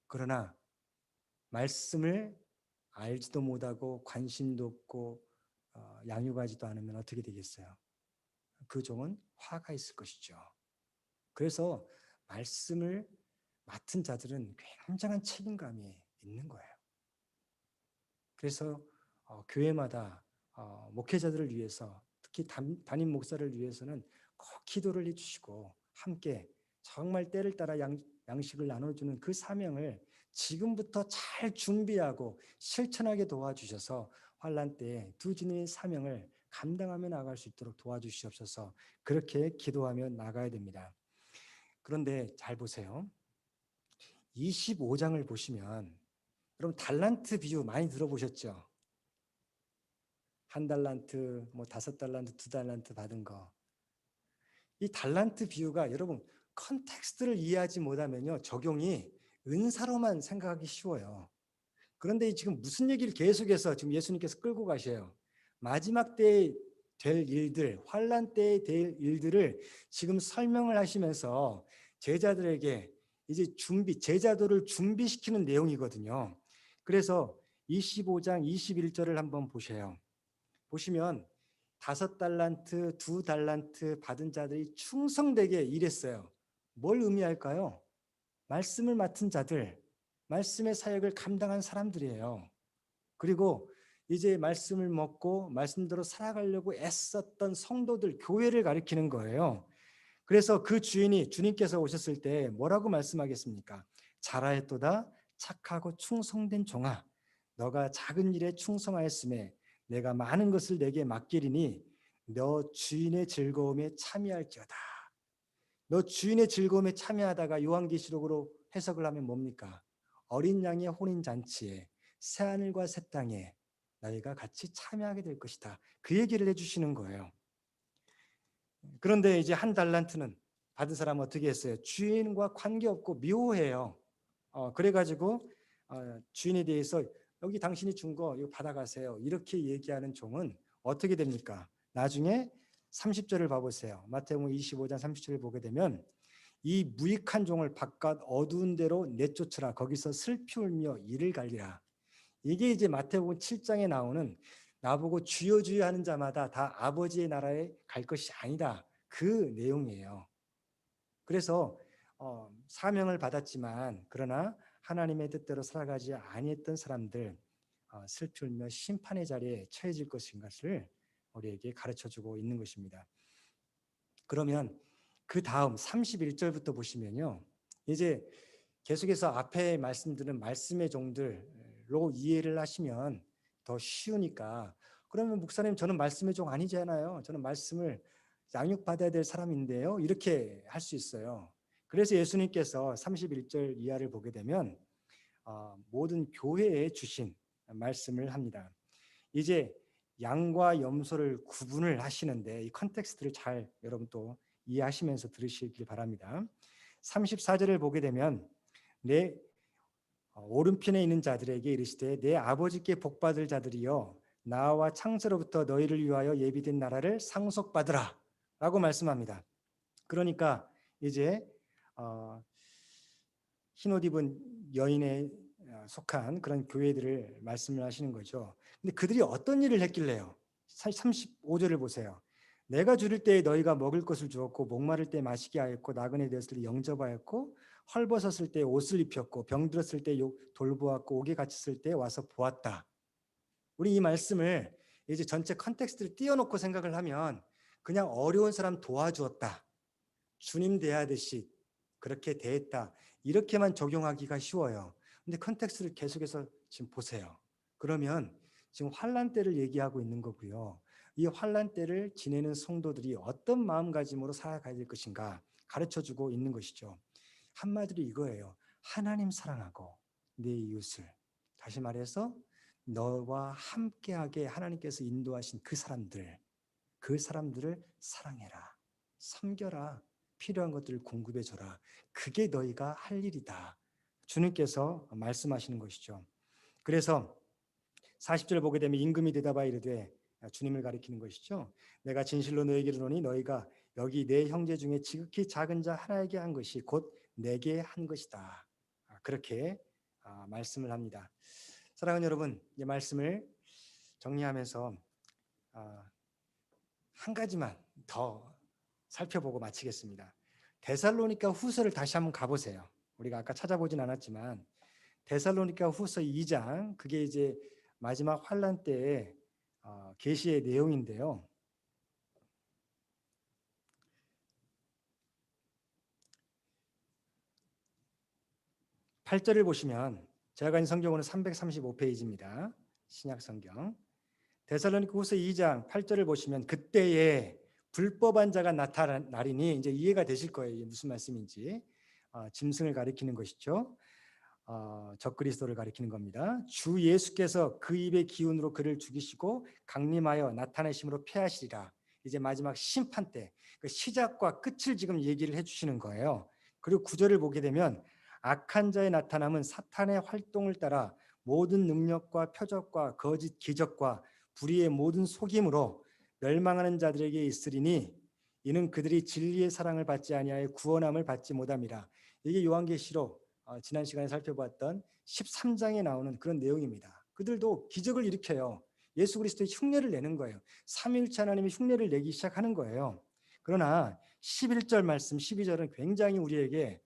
그러나 말씀을 알지도 못하고 관심도 없고 양육하지도 않으면 어떻게 되겠어요? 그 종은 화가 있을 것이죠. 그래서 말씀을 맡은 자들은 굉장한 책임감이 있는 거예요. 그래서 교회마다 목회자들을 위해서 특히 담임 목사를 위해서는 꼭 기도를 해주시고 함께 정말 때를 따라 양식을 나눠주는 그 사명을 지금부터 잘 준비하고 실천하게 도와주셔서 환난 때에 두 주님의 사명을 감당하며 나갈 수 있도록 도와주시옵소서. 그렇게 기도하며 나가야 됩니다. 그런데 잘 보세요. 25장을 보시면 여러분 달란트 비유 많이 들어보셨죠? 한 달란트, 뭐 5달란트, 2달란트 받은 거. 이 달란트 비유가 여러분 컨텍스트를 이해하지 못하면요 적용이 은사로만 생각하기 쉬워요. 그런데 지금 무슨 얘기를 계속해서 지금 예수님께서 끌고 가셔요. 마지막 때에 될 일들, 환난 때에 될 일들을 지금 설명을 하시면서 제자들에게 이제 제자도를 준비시키는 내용이거든요. 그래서 25장 21절을 한번 보세요. 보시면 5달란트, 2달란트 받은 자들이 충성되게 일했어요. 뭘 의미할까요? 말씀을 맡은 자들, 말씀의 사역을 감당한 사람들이에요. 그리고 이제 말씀을 먹고 말씀대로 살아가려고 애썼던 성도들, 교회를 가리키는 거예요. 그래서 그 주인이 주님께서 오셨을 때 뭐라고 말씀하겠습니까? 잘하였도다 착하고 충성된 종아, 너가 작은 일에 충성하였음에 내가 많은 것을 내게 맡기리니 너 주인의 즐거움에 참여할지어다. 너 주인의 즐거움에 참여하다가 요한계시록으로 해석을 하면 뭡니까? 어린 양의 혼인 잔치에 새 하늘과 새 땅에 너희가 같이 참여하게 될 것이다. 그 얘기를 해주시는 거예요. 그런데 이제 한 달란트는 받은 사람은 어떻게 했어요? 주인과 관계없고 묘해요. 그래가지고 주인에 대해서 여기 당신이 준 거 이거 받아가세요. 이렇게 얘기하는 종은 어떻게 됩니까? 나중에 30절을 봐보세요. 마태복음 25장 30절을 보게 되면 이 무익한 종을 바깥 어두운 데로 내쫓으라. 거기서 슬피 울며 이를 갈리라. 이게 이제 마태복음 7장에 나오는 나보고 주여 주여 하는 자마다 다 아버지의 나라에 갈 것이 아니다. 그 내용이에요. 그래서 사명을 받았지만 그러나 하나님의 뜻대로 살아가지 아니했던 사람들 슬피 울며 심판의 자리에 처해질 것인 것을 우리에게 가르쳐주고 있는 것입니다. 그러면 그 다음 31절부터 보시면요. 이제 계속해서 앞에 말씀드린 말씀의 종들로 이해를 하시면 더 쉬우니까 그러면 목사님 저는 말씀의 종 아니잖아요. 저는 말씀을 양육받아야 될 사람인데요. 이렇게 할 수 있어요. 그래서 예수님께서 31절 이하를 보게 되면 모든 교회에 주신 말씀을 합니다. 이제 양과 염소를 구분을 하시는데 이 컨텍스트를 잘 여러분 또 이해하시면서 들으시길 바랍니다. 34절을 보게 되면 내 오른편에 있는 자들에게 이르시되 내 아버지께 복받을 자들이여 나와 창세로부터 너희를 위하여 예비된 나라를 상속받으라 라고 말씀합니다. 그러니까 이제 흰옷 입은 여인에 속한 그런 교회들을 말씀을 하시는 거죠. 근데 그들이 어떤 일을 했길래요? 35절을 보세요. 내가 줄일 때에 너희가 먹을 것을 주었고 목마를 때 마시게 하였고 나그네 되었을 때 영접하였고 헐벗었을 때 옷을 입혔고 병들었을 때 돌보았고 옥에 갇혔을 때 와서 보았다. 우리 이 말씀을 이제 전체 컨텍스트를 띄워놓고 생각을 하면 그냥 어려운 사람 도와주었다. 주님 대하듯이 그렇게 대했다. 이렇게만 적용하기가 쉬워요. 근데 컨텍스트를 계속해서 지금 보세요. 그러면 지금 환난 때를 얘기하고 있는 거고요. 이 환난 때를 지내는 성도들이 어떤 마음가짐으로 살아가야 될 것인가 가르쳐주고 있는 것이죠. 한마디로 이거예요. 하나님 사랑하고 내 이웃을, 다시 말해서 너와 함께하게 하나님께서 인도하신 그 사람들을 사랑해라, 섬겨라, 필요한 것들을 공급해줘라. 그게 너희가 할 일이다. 주님께서 말씀하시는 것이죠. 그래서 40절 보게 되면 임금이 대답하여 이르되, 주님을 가리키는 것이죠. 내가 진실로 너에게 이르노니 너희가 여기 내 형제 중에 지극히 작은 자 하나에게 한 것이 곧 내게 한 것이다. 그렇게 말씀을 합니다. 사랑하는 여러분, 이 말씀을 정리하면서 한 가지만 더 살펴보고 마치겠습니다. 데살로니가 후서를 다시 한번 가보세요. 우리가 아까 찾아보진 않았지만 데살로니가 후서 2장, 그게 이제 마지막 환란 때의 계시의 내용인데요. 8절을 보시면 제가 가진 성경으로는 335페이지입니다. 신약 성경. 데살로니가 후서 2장 8절을 보시면 그때에 불법한 자가 나타나리니, 이제 이해가 되실 거예요. 이게 무슨 말씀인지. 짐승을 가리키는 것이죠. 적그리스도를 가리키는 겁니다. 주 예수께서 그 입의 기운으로 그를 죽이시고 강림하여 나타내심으로 패하시리라. 이제 마지막 심판 때 그 시작과 끝을 지금 얘기를 해주시는 거예요. 그리고 9절을 보게 되면 악한 자의 나타남은 사탄의 활동을 따라 모든 능력과 표적과 거짓 기적과 불의의 모든 속임으로 멸망하는 자들에게 있으리니 이는 그들이 진리의 사랑을 받지 아니하여 구원함을 받지 못함이라. 이게 요한계시록 지난 시간에 살펴봤던 13장에 나오는 그런 내용입니다. 그들도 기적을 일으켜요. 예수 그리스도의 흉내를 내는 거예요. 삼위일체 하나님의 흉내를 내기 시작하는 거예요. 그러나 11절 말씀, 12절은 굉장히 우리에게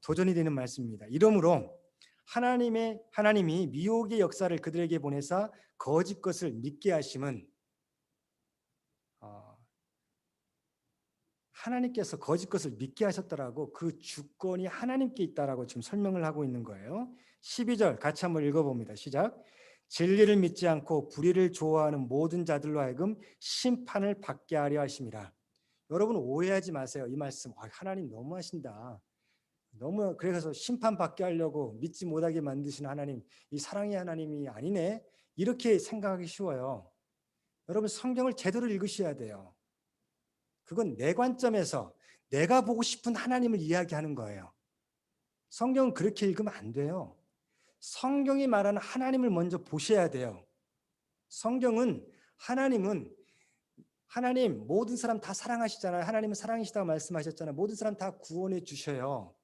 도전이 되는 말씀입니다. 이러므로 하나님이 미혹의 역사를 그들에게 보내사 거짓 것을 믿게 하심은 하나님께서 거짓 것을 믿게 하셨더라고. 그 주권이 하나님께 있다라고 지금 설명을 하고 있는 거예요. 12절 같이 한번 읽어봅니다. 시작. 진리를 믿지 않고 불의를 좋아하는 모든 자들로 하여금 심판을 받게 하려 하심이라. 여러분 오해하지 마세요. 이 말씀 하나님 너무하신다. 너무 그래서 심판받게 하려고 믿지 못하게 만드신 하나님, 이 사랑의 하나님이 아니네. 이렇게 생각하기 쉬워요. 여러분 성경을 제대로 읽으셔야 돼요. 그건 내 관점에서 내가 보고 싶은 하나님을 이야기하는 거예요. 성경은 그렇게 읽으면 안 돼요. 성경이 말하는 하나님을 먼저 보셔야 돼요. 성경은 하나님 모든 사람 다 사랑하시잖아요. 하나님은 사랑이시다고 말씀하셨잖아요. 모든 사람 다 구원해 주셔요.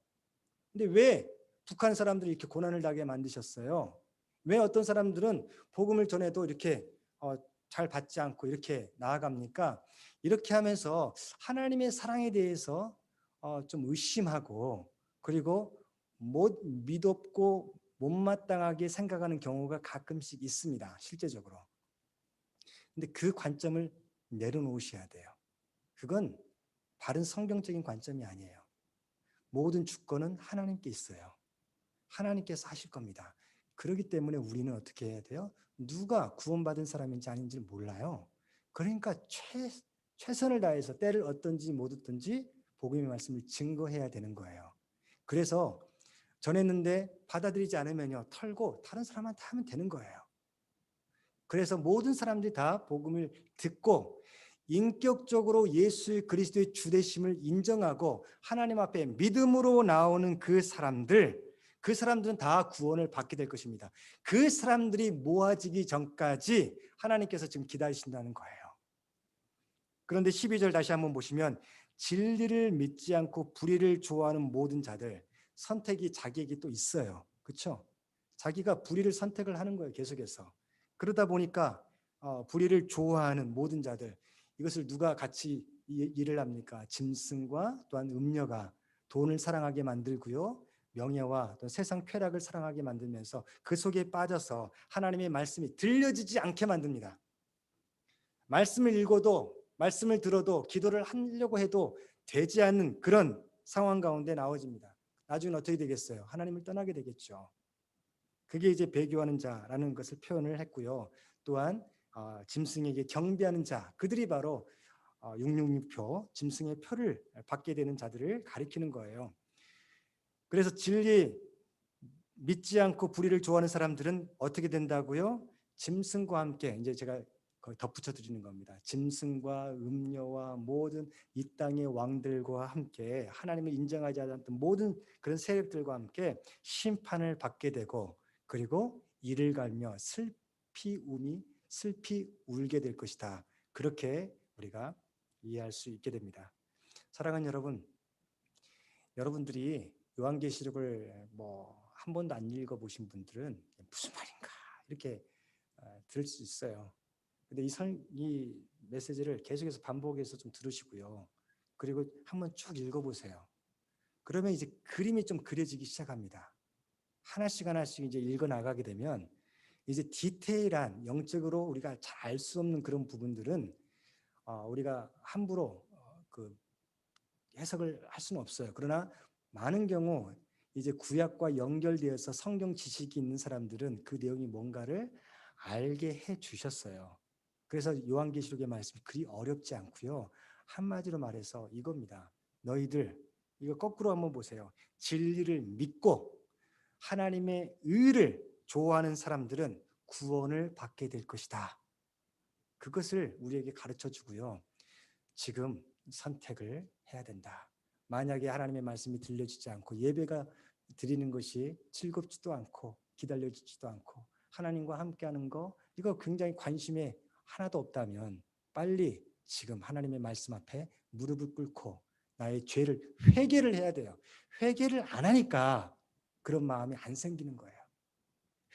근데 왜 북한 사람들이 이렇게 고난을 당하게 만드셨어요? 왜 어떤 사람들은 복음을 전해도 이렇게 잘 받지 않고 이렇게 나아갑니까? 이렇게 하면서 하나님의 사랑에 대해서 좀 의심하고 그리고 못 믿었고 못마땅하게 생각하는 경우가 가끔씩 있습니다. 실제적으로. 근데 그 관점을 내려놓으셔야 돼요. 그건 바른 성경적인 관점이 아니에요. 모든 주권은 하나님께 있어요. 하나님께서 하실 겁니다. 그렇기 때문에 우리는 어떻게 해야 돼요? 누가 구원받은 사람인지 아닌지 몰라요. 그러니까 최선을 다해서 때를 얻든지 못 얻든지 복음의 말씀을 증거해야 되는 거예요. 그래서 전했는데 받아들이지 않으면요 털고 다른 사람한테 하면 되는 거예요. 그래서 모든 사람들이 다 복음을 듣고 인격적으로 예수 그리스도의 주되심을 인정하고 하나님 앞에 믿음으로 나오는 그 사람들은 다 구원을 받게 될 것입니다. 그 사람들이 모아지기 전까지 하나님께서 지금 기다리신다는 거예요. 그런데 12절 다시 한번 보시면 진리를 믿지 않고 불의를 좋아하는 모든 자들, 선택이 자기에게 또 있어요. 그렇죠? 자기가 불의를 선택을 하는 거예요. 계속해서. 그러다 보니까 불의를 좋아하는 모든 자들, 이것을 누가 같이 일을 합니까? 짐승과 또한 음녀가 돈을 사랑하게 만들고요. 명예와 또 세상 쾌락을 사랑하게 만들면서 그 속에 빠져서 하나님의 말씀이 들려지지 않게 만듭니다. 말씀을 읽어도 말씀을 들어도 기도를 하려고 해도 되지 않는 그런 상황 가운데 나와집니다. 나중에 어떻게 되겠어요? 하나님을 떠나게 되겠죠. 그게 이제 배교하는 자라는 것을 표현을 했고요. 또한 짐승에게 경배하는 자, 그들이 바로 666표, 짐승의 표를 받게 되는 자들을 가리키는 거예요. 그래서 진리 믿지 않고 불의를 좋아하는 사람들은 어떻게 된다고요? 짐승과 함께, 이제 제가 거의 덧붙여 드리는 겁니다. 짐승과 음녀와 모든 이 땅의 왕들과 함께 하나님을 인정하지 않았던 모든 그런 세력들과 함께 심판을 받게 되고 그리고 이를 갈며 슬피 울게 될 것이다. 그렇게 우리가 이해할 수 있게 됩니다. 사랑하는 여러분, 여러분들이 요한계시록을 한 번도 안 읽어보신 분들은 무슨 말인가 이렇게 들을 수 있어요. 근데 이 메시지를 계속해서 반복해서 좀 들으시고요. 그리고 한번 쭉 읽어보세요. 그러면 이제 그림이 좀 그려지기 시작합니다. 하나씩 하나씩 이제 읽어 나가게 되면 이제 디테일한 영적으로 우리가 잘 알 수 없는 그런 부분들은 우리가 함부로 그 해석을 할 수는 없어요. 그러나 많은 경우 이제 구약과 연결되어서 성경 지식이 있는 사람들은 그 내용이 뭔가를 알게 해 주셨어요. 그래서 요한계시록의 말씀이 그리 어렵지 않고요. 한마디로 말해서 이겁니다. 너희들 이거 거꾸로 한번 보세요. 진리를 믿고 하나님의 의를 좋아하는 사람들은 구원을 받게 될 것이다. 그것을 우리에게 가르쳐 주고요. 지금 선택을 해야 된다. 만약에 하나님의 말씀이 들려지지 않고 예배가 드리는 것이 즐겁지도 않고 기다려지지도 않고 하나님과 함께하는 거 이거 굉장히 관심에 하나도 없다면 빨리 지금 하나님의 말씀 앞에 무릎을 꿇고 나의 죄를 회개를 해야 돼요. 회개를 안 하니까 그런 마음이 안 생기는 거예요.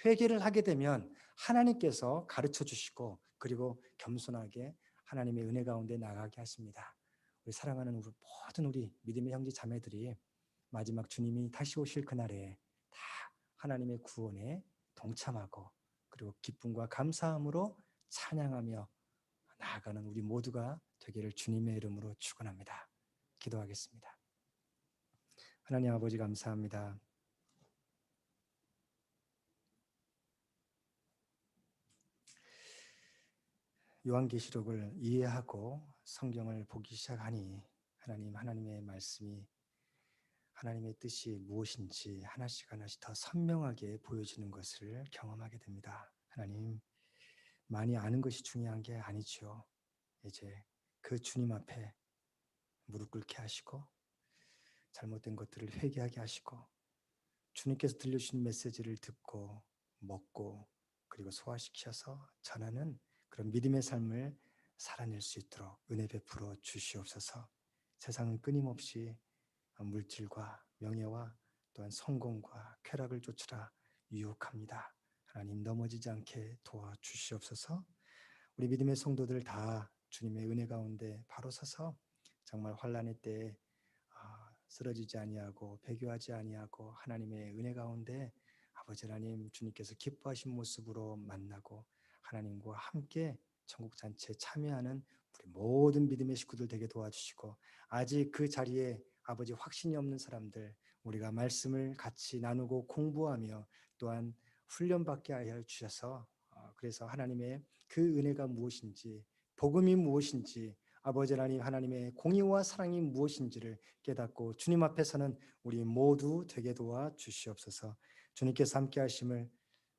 회개를 하게 되면 하나님께서 가르쳐 주시고 그리고 겸손하게 하나님의 은혜 가운데 나가게 하십니다. 우리 사랑하는 모든 우리 믿음의 형제 자매들이 마지막 주님이 다시 오실 그날에 다 하나님의 구원에 동참하고 그리고 기쁨과 감사함으로 찬양하며 나아가는 우리 모두가 되기를 주님의 이름으로 축원합니다. 기도하겠습니다. 하나님 아버지 감사합니다. 요한계시록을 이해하고 성경을 보기 시작하니 하나님의 말씀이 하나님의 뜻이 무엇인지 하나씩 하나씩 더 선명하게 보여지는 것을 경험하게 됩니다. 하나님, 많이 아는 것이 중요한 게 아니죠. 이제 그 주님 앞에 무릎 꿇게 하시고 잘못된 것들을 회개하게 하시고 주님께서 들려주신 메시지를 듣고 먹고 그리고 소화시켜서 전하는 그런 믿음의 삶을 살아낼 수 있도록 은혜 베풀어 주시옵소서. 세상은 끊임없이 물질과 명예와 또한 성공과 쾌락을 쫓으라 유혹합니다. 하나님, 넘어지지 않게 도와주시옵소서. 우리 믿음의 성도들 다 주님의 은혜 가운데 바로 서서 정말 환난의 때에 쓰러지지 아니하고 배교하지 아니하고 하나님의 은혜 가운데 아버지 하나님 주님께서 기뻐하신 모습으로 만나고 하나님과 함께 천국 잔치에 참여하는 우리 모든 믿음의 식구들 되게 도와주시고, 아직 그 자리에 아버지 확신이 없는 사람들, 우리가 말씀을 같이 나누고 공부하며 또한 훈련받게 하여 주셔서 그래서 하나님의 그 은혜가 무엇인지, 복음이 무엇인지, 아버지 하나님 하나님의 공의와 사랑이 무엇인지를 깨닫고 주님 앞에서는 우리 모두 되게 도와 주시옵소서. 주님께서 함께 하심을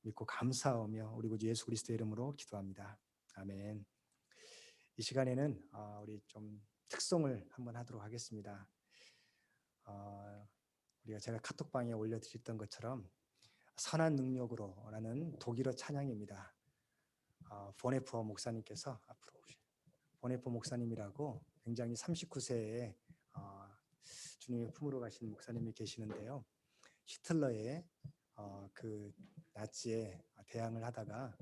믿고 감사하며 우리 구주 예수 그리스도의 이름으로 기도합니다. 아멘. 이 시간에는 우리 좀 특송을 한번 하도록 하겠습니다. 우리가 제가 카톡방에 올려드렸던 것처럼 선한 능력으로라는 독일어 찬양입니다. 보네포 목사님께서 앞으로 오세요. 보네포 목사님이라고 굉장히 39세에 주님의 품으로 가신 목사님이 계시는데요. 히틀러의 그 나치에 대항을 하다가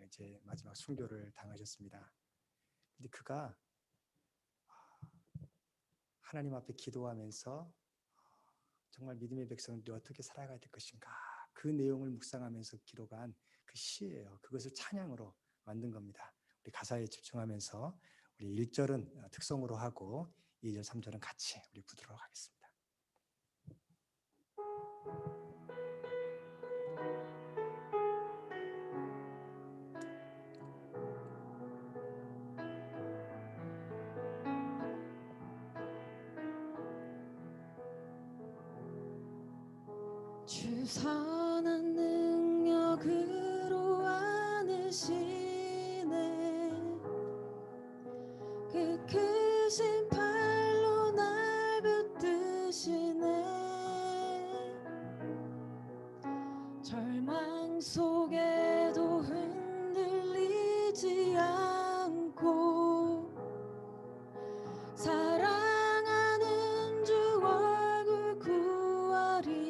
이제 마지막 순교를 당하셨습니다. 근데 그가 하나님 앞에 기도하면서 정말 믿음의 백성들이 어떻게 살아가야 될 것인가, 그 내용을 묵상하면서 기록한 그 시예요. 그것을 찬양으로 만든 겁니다. 우리 가사에 집중하면서 우리 1절은 특성으로 하고 2절, 3절은 같이 우리 부르도록 하겠습니다. 주 선한 능력으로 안으시네, 그 크신 팔로 날 붙드시네. 절망 속에도 흔들리지 않고 사랑하는 주 얼굴 구하리.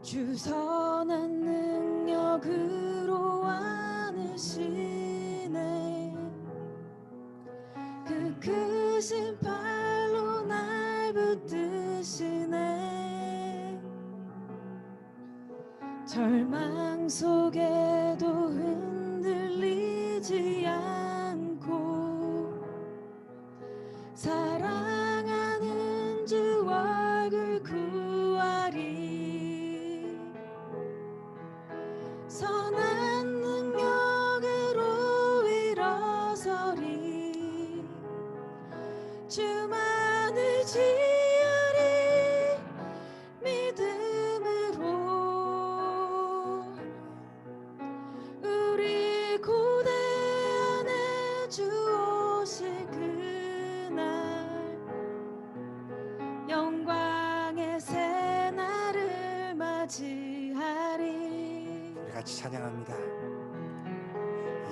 주 선한 능력으로 안으시네, 그 크신 팔로 날 붙드시네. 절망 속에도 흔들리지 않고 사랑하는 주 얼굴 구하리. 선한 능력으로 일어서리. 주만을 지으리. 믿음으로 우리 고대 안에 주 오실 그날, 영광의 새날을 맞이하리. 우리 같이 찬양합니다.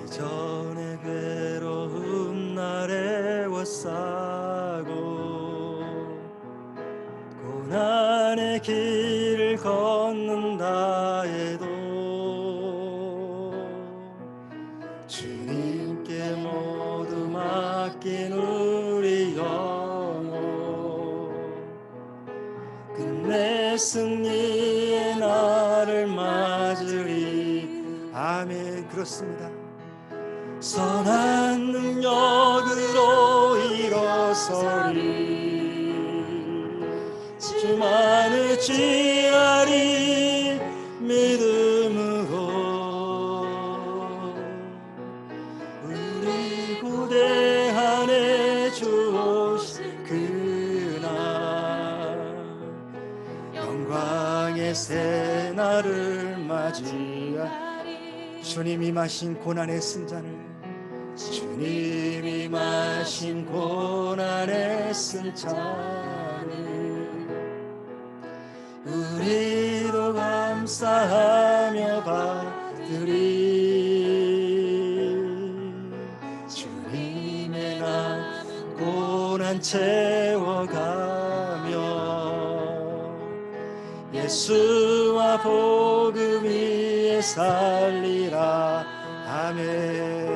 이전의 괴로움 날 애워싸고 고난의 길을 걷는다 해도 주님께 모두 맡긴 우리 영혼, 끝내 승리의 날을 맞으리. 아멘. 그렇습니다. 선한 능력으로 일어서리 주만을 의지하리 믿음으로 우리 고대 안에 주 오실 그날 영광의 새날을 맞이하리 주님이 마신 고난의 쓴잔을 주님이 마신 고난의 쓴잔을 우리도 감사하며 받으리 주님의 남 고난 채워가며 예수와 복음 위에 살리라 아멘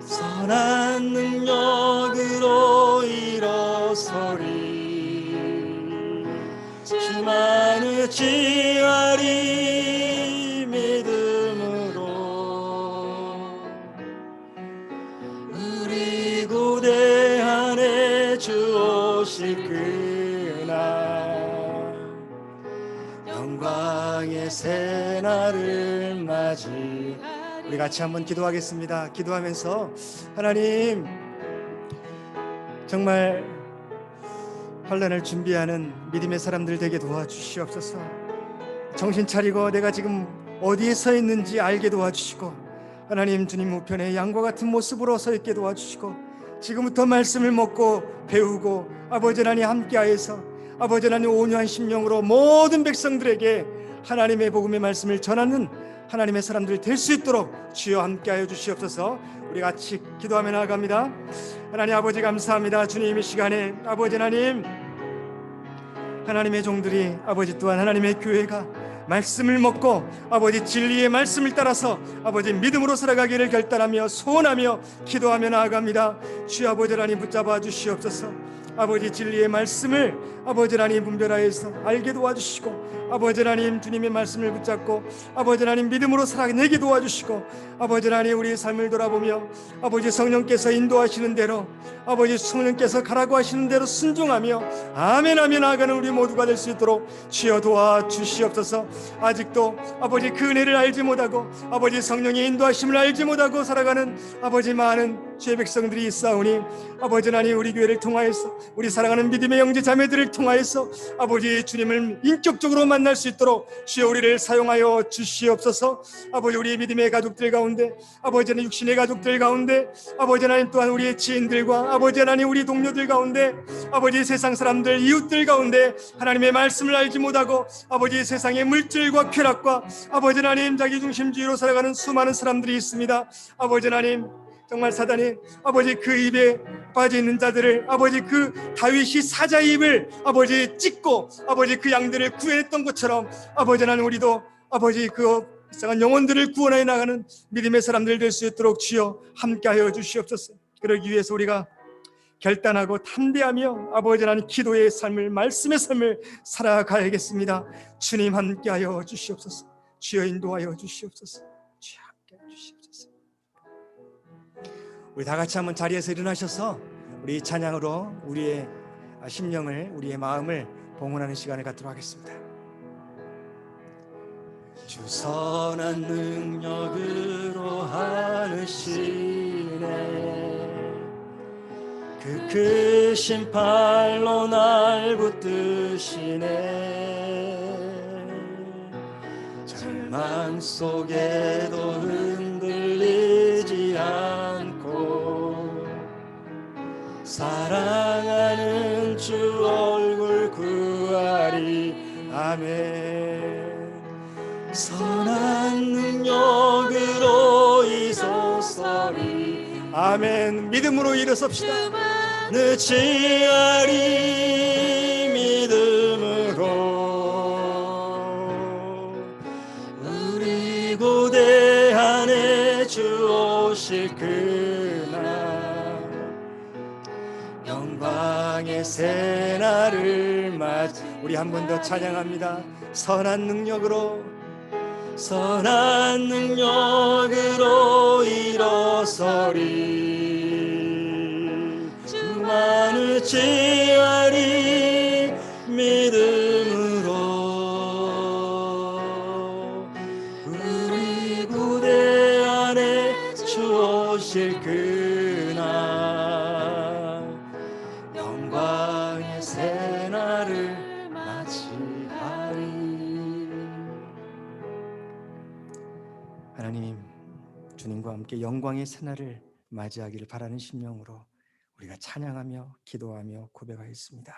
선한 능력으로 일어서리 주만 의지하리 믿음으로 우리 고대 안에 주 오실 그날 영광의 새날을 맞이 우리 같이 한번 기도하겠습니다. 기도하면서 하나님 정말 환난을 준비하는 믿음의 사람들 되게 도와주시옵소서. 정신 차리고 내가 지금 어디에 서 있는지 알게 도와주시고 하나님 주님 우편에 양과 같은 모습으로 서 있게 도와주시고 지금부터 말씀을 먹고 배우고 아버지 하나님 함께하여서 아버지 하나님 온유한 심령으로 모든 백성들에게 하나님의 복음의 말씀을 전하는 하나님의 사람들이 될 수 있도록 주여 함께하여 주시옵소서. 우리 같이 기도하며 나아갑니다. 하나님 아버지 감사합니다. 주님 이 시간에 아버지 하나님 하나님의 종들이 아버지 또한 하나님의 교회가 말씀을 먹고 아버지 진리의 말씀을 따라서 아버지 믿음으로 살아가기를 결단하며 소원하며 기도하며 나아갑니다. 주여 아버지 하나님 붙잡아 주시옵소서. 아버지 진리의 말씀을 아버지 하나님 분별하여서 알게 도와주시고 아버지 하나님 주님의 말씀을 붙잡고 아버지 하나님 믿음으로 살아내게 도와주시고 아버지 하나님 우리의 삶을 돌아보며 아버지 성령께서 인도하시는 대로 아버지 성령께서 가라고 하시는 대로 순종하며 아멘 하며 나아가는 우리 모두가 될 수 있도록 주여 도와주시옵소서. 아직도 아버지 그 은혜를 알지 못하고 아버지 성령의 인도하심을 알지 못하고 살아가는 아버지 많은 주의 백성들이 있사오니 아버지 하나님 우리 교회를 통하여서 우리 사랑하는 믿음의 형제 자매들을 통하여서 아버지 주님을 인격적으로 만날 수 있도록 주여 우리를 사용하여 주시옵소서. 아버지 우리 믿음의 가족들 가운데 아버지 하나님 육신의 가족들 가운데 아버지 하나님 또한 우리의 지인들과 아버지 하나님 우리 동료들 가운데 아버지 세상 사람들 이웃들 가운데 하나님의 말씀을 알지 못하고 아버지 세상의 물질과 쾌락과 아버지 하나님 자기중심주의로 살아가는 수많은 사람들이 있습니다. 아버지 하나님 정말 사단이 아버지 그 입에 빠져 있는 자들을 아버지 그 다윗이 사자의 입을 아버지 찢고 아버지 그 양들을 구해냈던 것처럼 아버지 하나님 우리도 아버지 그 이상한 영혼들을 구원하여 나가는 믿음의 사람들 될 수 있도록 주여 함께하여 주시옵소서. 그러기 위해서 우리가 결단하고 담대하며 아버지 하나님 기도의 삶을 말씀의 삶을 살아가야겠습니다. 주님 함께하여 주시옵소서. 주여 인도하여 주시옵소서. 주여 함께하여 주시옵소서. 우리 다 같이 한번 자리에서 일어나셔서 우리 찬양으로 우리의 심령을 우리의 마음을 봉헌하는 시간을 갖도록 하겠습니다. 주 선한 능력으로 하시네 그 크신 팔로 날 붙드시네 절망 속에도 흔들리지 않고 사랑하는 주 얼굴 구하리 아멘 선한 능력으로 이소서리 아멘. 믿음으로 일어섭시다. 의지하리 믿음으로 우리 고대 안에 주 오실 그날 영광의 새날을 맞이 우리 한 번 더 찬양합니다. 선한 능력으로 선한 능력으로 일어서리 주만 오실 그날 영광의 새날을 맞이하리. 하나님, 주님과 함께 영광의 새날을 맞이하기를 바라는 심령으로 우리가 찬양하며 기도하며 고백하였습니다.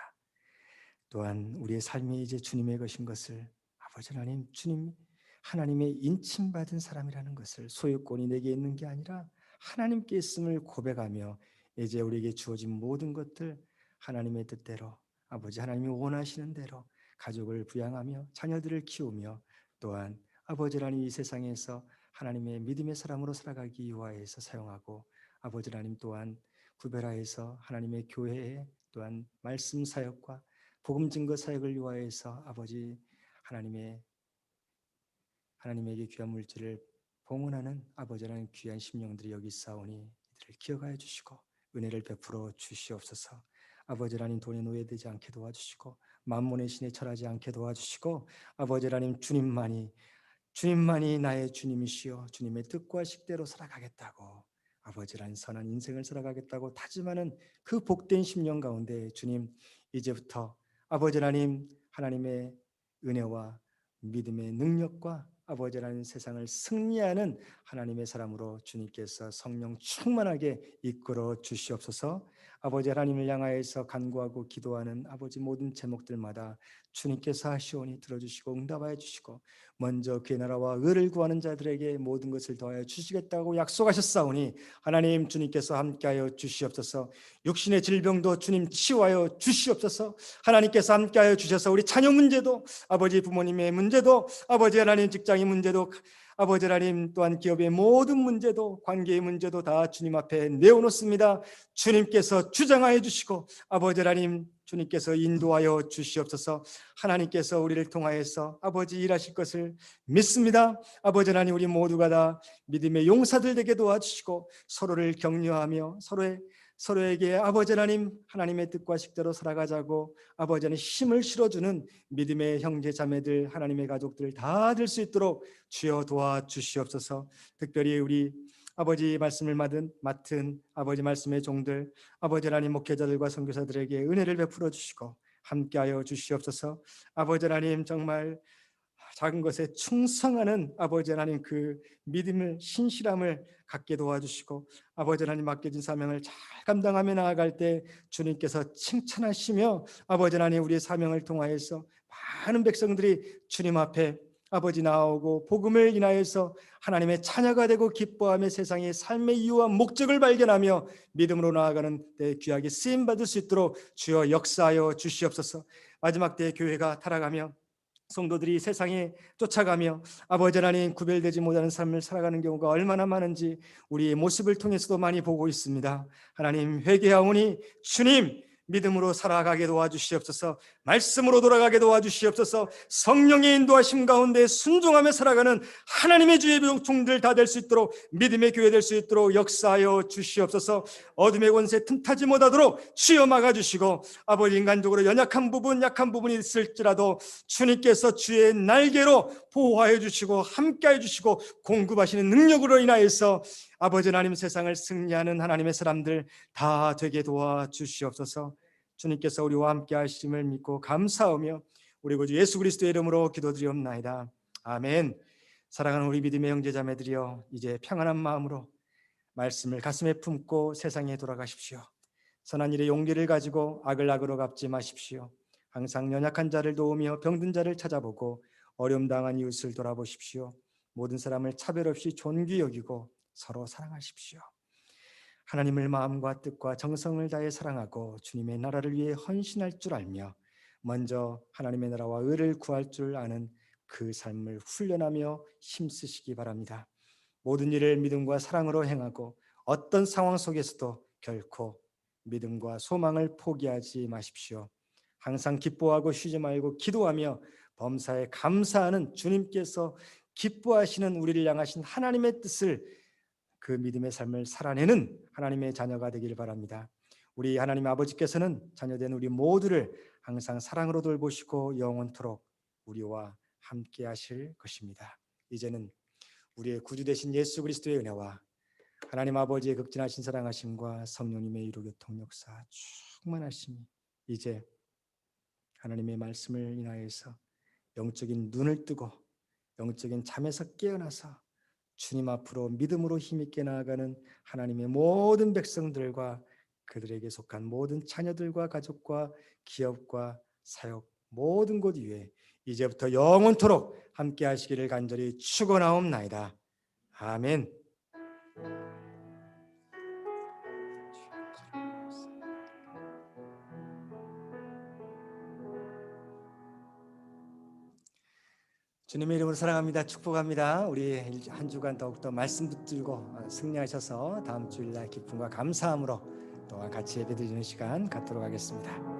또한 우리의 삶이 이제 주님의 것인 것을, 아버지 하나님, 주님 하나님의 인침받은 사람이라는 것을, 소유권이 내게 있는 게 아니라 하나님께 있음을 고백하며 이제 우리에게 주어진 모든 것들 하나님의 뜻대로, 아버지 하나님이 원하시는 대로 가족을 부양하며 자녀들을 키우며, 또한 아버지 하나님 이 세상에서 하나님의 믿음의 사람으로 살아가기 위하여서 사용하고, 아버지 하나님 또한 구별하여서 하나님의 교회에 또한 말씀 사역과 복음 증거 사역을 위하여서 아버지 하나님에게 귀한 물질을 봉헌하는 아버지 하나님 귀한 심령들이 여기 있사오니 이들을 기억하여 주시고 은혜를 베풀어 주시옵소서. 아버지 하나님 돈에 노예되지 않게 도와주시고 만몬의 신에 절하지 않게 도와주시고, 아버지 하나님 주님만이 나의 주님이시여 주님의 뜻과 식대로 살아가겠다고, 아버지 하나님 선한 인생을 살아가겠다고 다짐하는 그 복된 심령 가운데 주님, 이제부터 아버지 하나님 하나님의 은혜와 믿음의 능력과 아버지 하나님 세상을 승리하는 하나님의 사람으로 주님께서 성령 충만하게 이끌어 주시옵소서. 아버지 하나님을 향하여서 간구하고 기도하는 아버지 모든 제목들마다 주님께서 하시오니 들어주시고 응답하여 주시고, 먼저 그의 나라와 의를 구하는 자들에게 모든 것을 더하여 주시겠다고 약속하셨사오니 하나님 주님께서 함께하여 주시옵소서. 육신의 질병도 주님 치유하여 주시옵소서. 하나님께서 함께하여 주셔서 우리 자녀 문제도, 아버지 부모님의 문제도, 아버지 하나님 직장의 문제도, 아버지 하나님 또한 기업의 모든 문제도, 관계의 문제도 다 주님 앞에 내어놓습니다. 주님께서 주장하여 주시고 아버지 하나님 주님께서 인도하여 주시옵소서. 하나님께서 우리를 통하여서 아버지 일하실 것을 믿습니다. 아버지 하나님 우리 모두가 다 믿음의 용사들 되게 도와주시고 서로를 격려하며 서로에게 아버지 하나님 하나님의 뜻과 식대로 살아가자고 아버지 하나님 힘을 실어주는 믿음의 형제 자매들, 하나님의 가족들 다 될 수 있도록 주여 도와주시옵소서. 특별히 우리 아버지 말씀을 맡은 아버지 말씀의 종들, 아버지 하나님 목회자들과 선교사들에게 은혜를 베풀어 주시고 함께하여 주시옵소서. 아버지 하나님 정말 작은 것에 충성하는 아버지 하나님 그 믿음을, 신실함을 갖게 도와주시고, 아버지 하나님 맡겨진 사명을 잘 감당하며 나아갈 때 주님께서 칭찬하시며 아버지 하나님 우리의 사명을 통하여서 많은 백성들이 주님 앞에 아버지 나오고 복음을 인하여서 하나님의 자녀가 되고 기뻐하며 세상의 삶의 이유와 목적을 발견하며 믿음으로 나아가는 때 귀하게 쓰임받을 수 있도록 주여 역사하여 주시옵소서. 마지막 때에 교회가 타락하며 성도들이 세상에 쫓아가며 아버지 하나님 구별되지 못하는 삶을 살아가는 경우가 얼마나 많은지 우리의 모습을 통해서도 많이 보고 있습니다. 하나님 회개하오니 주님 믿음으로 살아가게 도와주시옵소서. 말씀으로 돌아가게 도와주시옵소서. 성령의 인도하심 가운데 순종하며 살아가는 하나님의 주의 종들 다 될 수 있도록, 믿음의 교회 될 수 있도록 역사하여 주시옵소서. 어둠의 권세 틈타지 못하도록 주여 막아주시고, 아버지 인간적으로 약한 부분이 있을지라도 주님께서 주의 날개로 보호하여 주시고 함께하여 주시고 공급하시는 능력으로 인하여서 아버지 하나님 세상을 승리하는 하나님의 사람들 다 되게 도와주시옵소서. 주님께서 우리와 함께 하심을 믿고 감사하며 우리 구주 예수 그리스도의 이름으로 기도드리옵나이다. 아멘. 사랑하는 우리 믿음의 형제자매들이여, 이제 평안한 마음으로 말씀을 가슴에 품고 세상에 돌아가십시오. 선한 일에 용기를 가지고 악을 악으로 갚지 마십시오. 항상 연약한 자를 도우며 병든 자를 찾아보고 어려움 당한 이웃을 돌아보십시오. 모든 사람을 차별 없이 존귀 여기고 서로 사랑하십시오. 하나님을 마음과 뜻과 정성을 다해 사랑하고 주님의 나라를 위해 헌신할 줄 알며 먼저 하나님의 나라와 의를 구할 줄 아는 그 삶을 훈련하며 힘쓰시기 바랍니다. 모든 일을 믿음과 사랑으로 행하고 어떤 상황 속에서도 결코 믿음과 소망을 포기하지 마십시오. 항상 기뻐하고 쉬지 말고 기도하며 범사에 감사하는 주님께서 기뻐하시는 우리를 향하신 하나님의 뜻을, 그 믿음의 삶을 살아내는 하나님의 자녀가 되기를 바랍니다. 우리 하나님 아버지께서는 자녀된 우리 모두를 항상 사랑으로 돌보시고 영원토록 우리와 함께 하실 것입니다. 이제는 우리의 구주 되신 예수 그리스도의 은혜와 하나님 아버지의 극진하신 사랑하심과 성령님의 이루 교통 역사 충만하심이 이제 하나님의 말씀을 인하여서 영적인 눈을 뜨고 영적인 잠에서 깨어나서 주님 앞으로 믿음으로 힘있게 나아가는 하나님의 모든 백성들과 그들에게 속한 모든 자녀들과 가족과 기업과 사역 모든 곳 위에 이제부터 영원토록 함께 하시기를 간절히 축원하옵나이다. 아멘. 주님의 이름으로 사랑합니다. 축복합니다. 우리 한 주간 더욱더 말씀 붙들고 승리하셔서 다음 주일날 기쁨과 감사함으로 또한 같이 예배드리는 시간 갖도록 하겠습니다.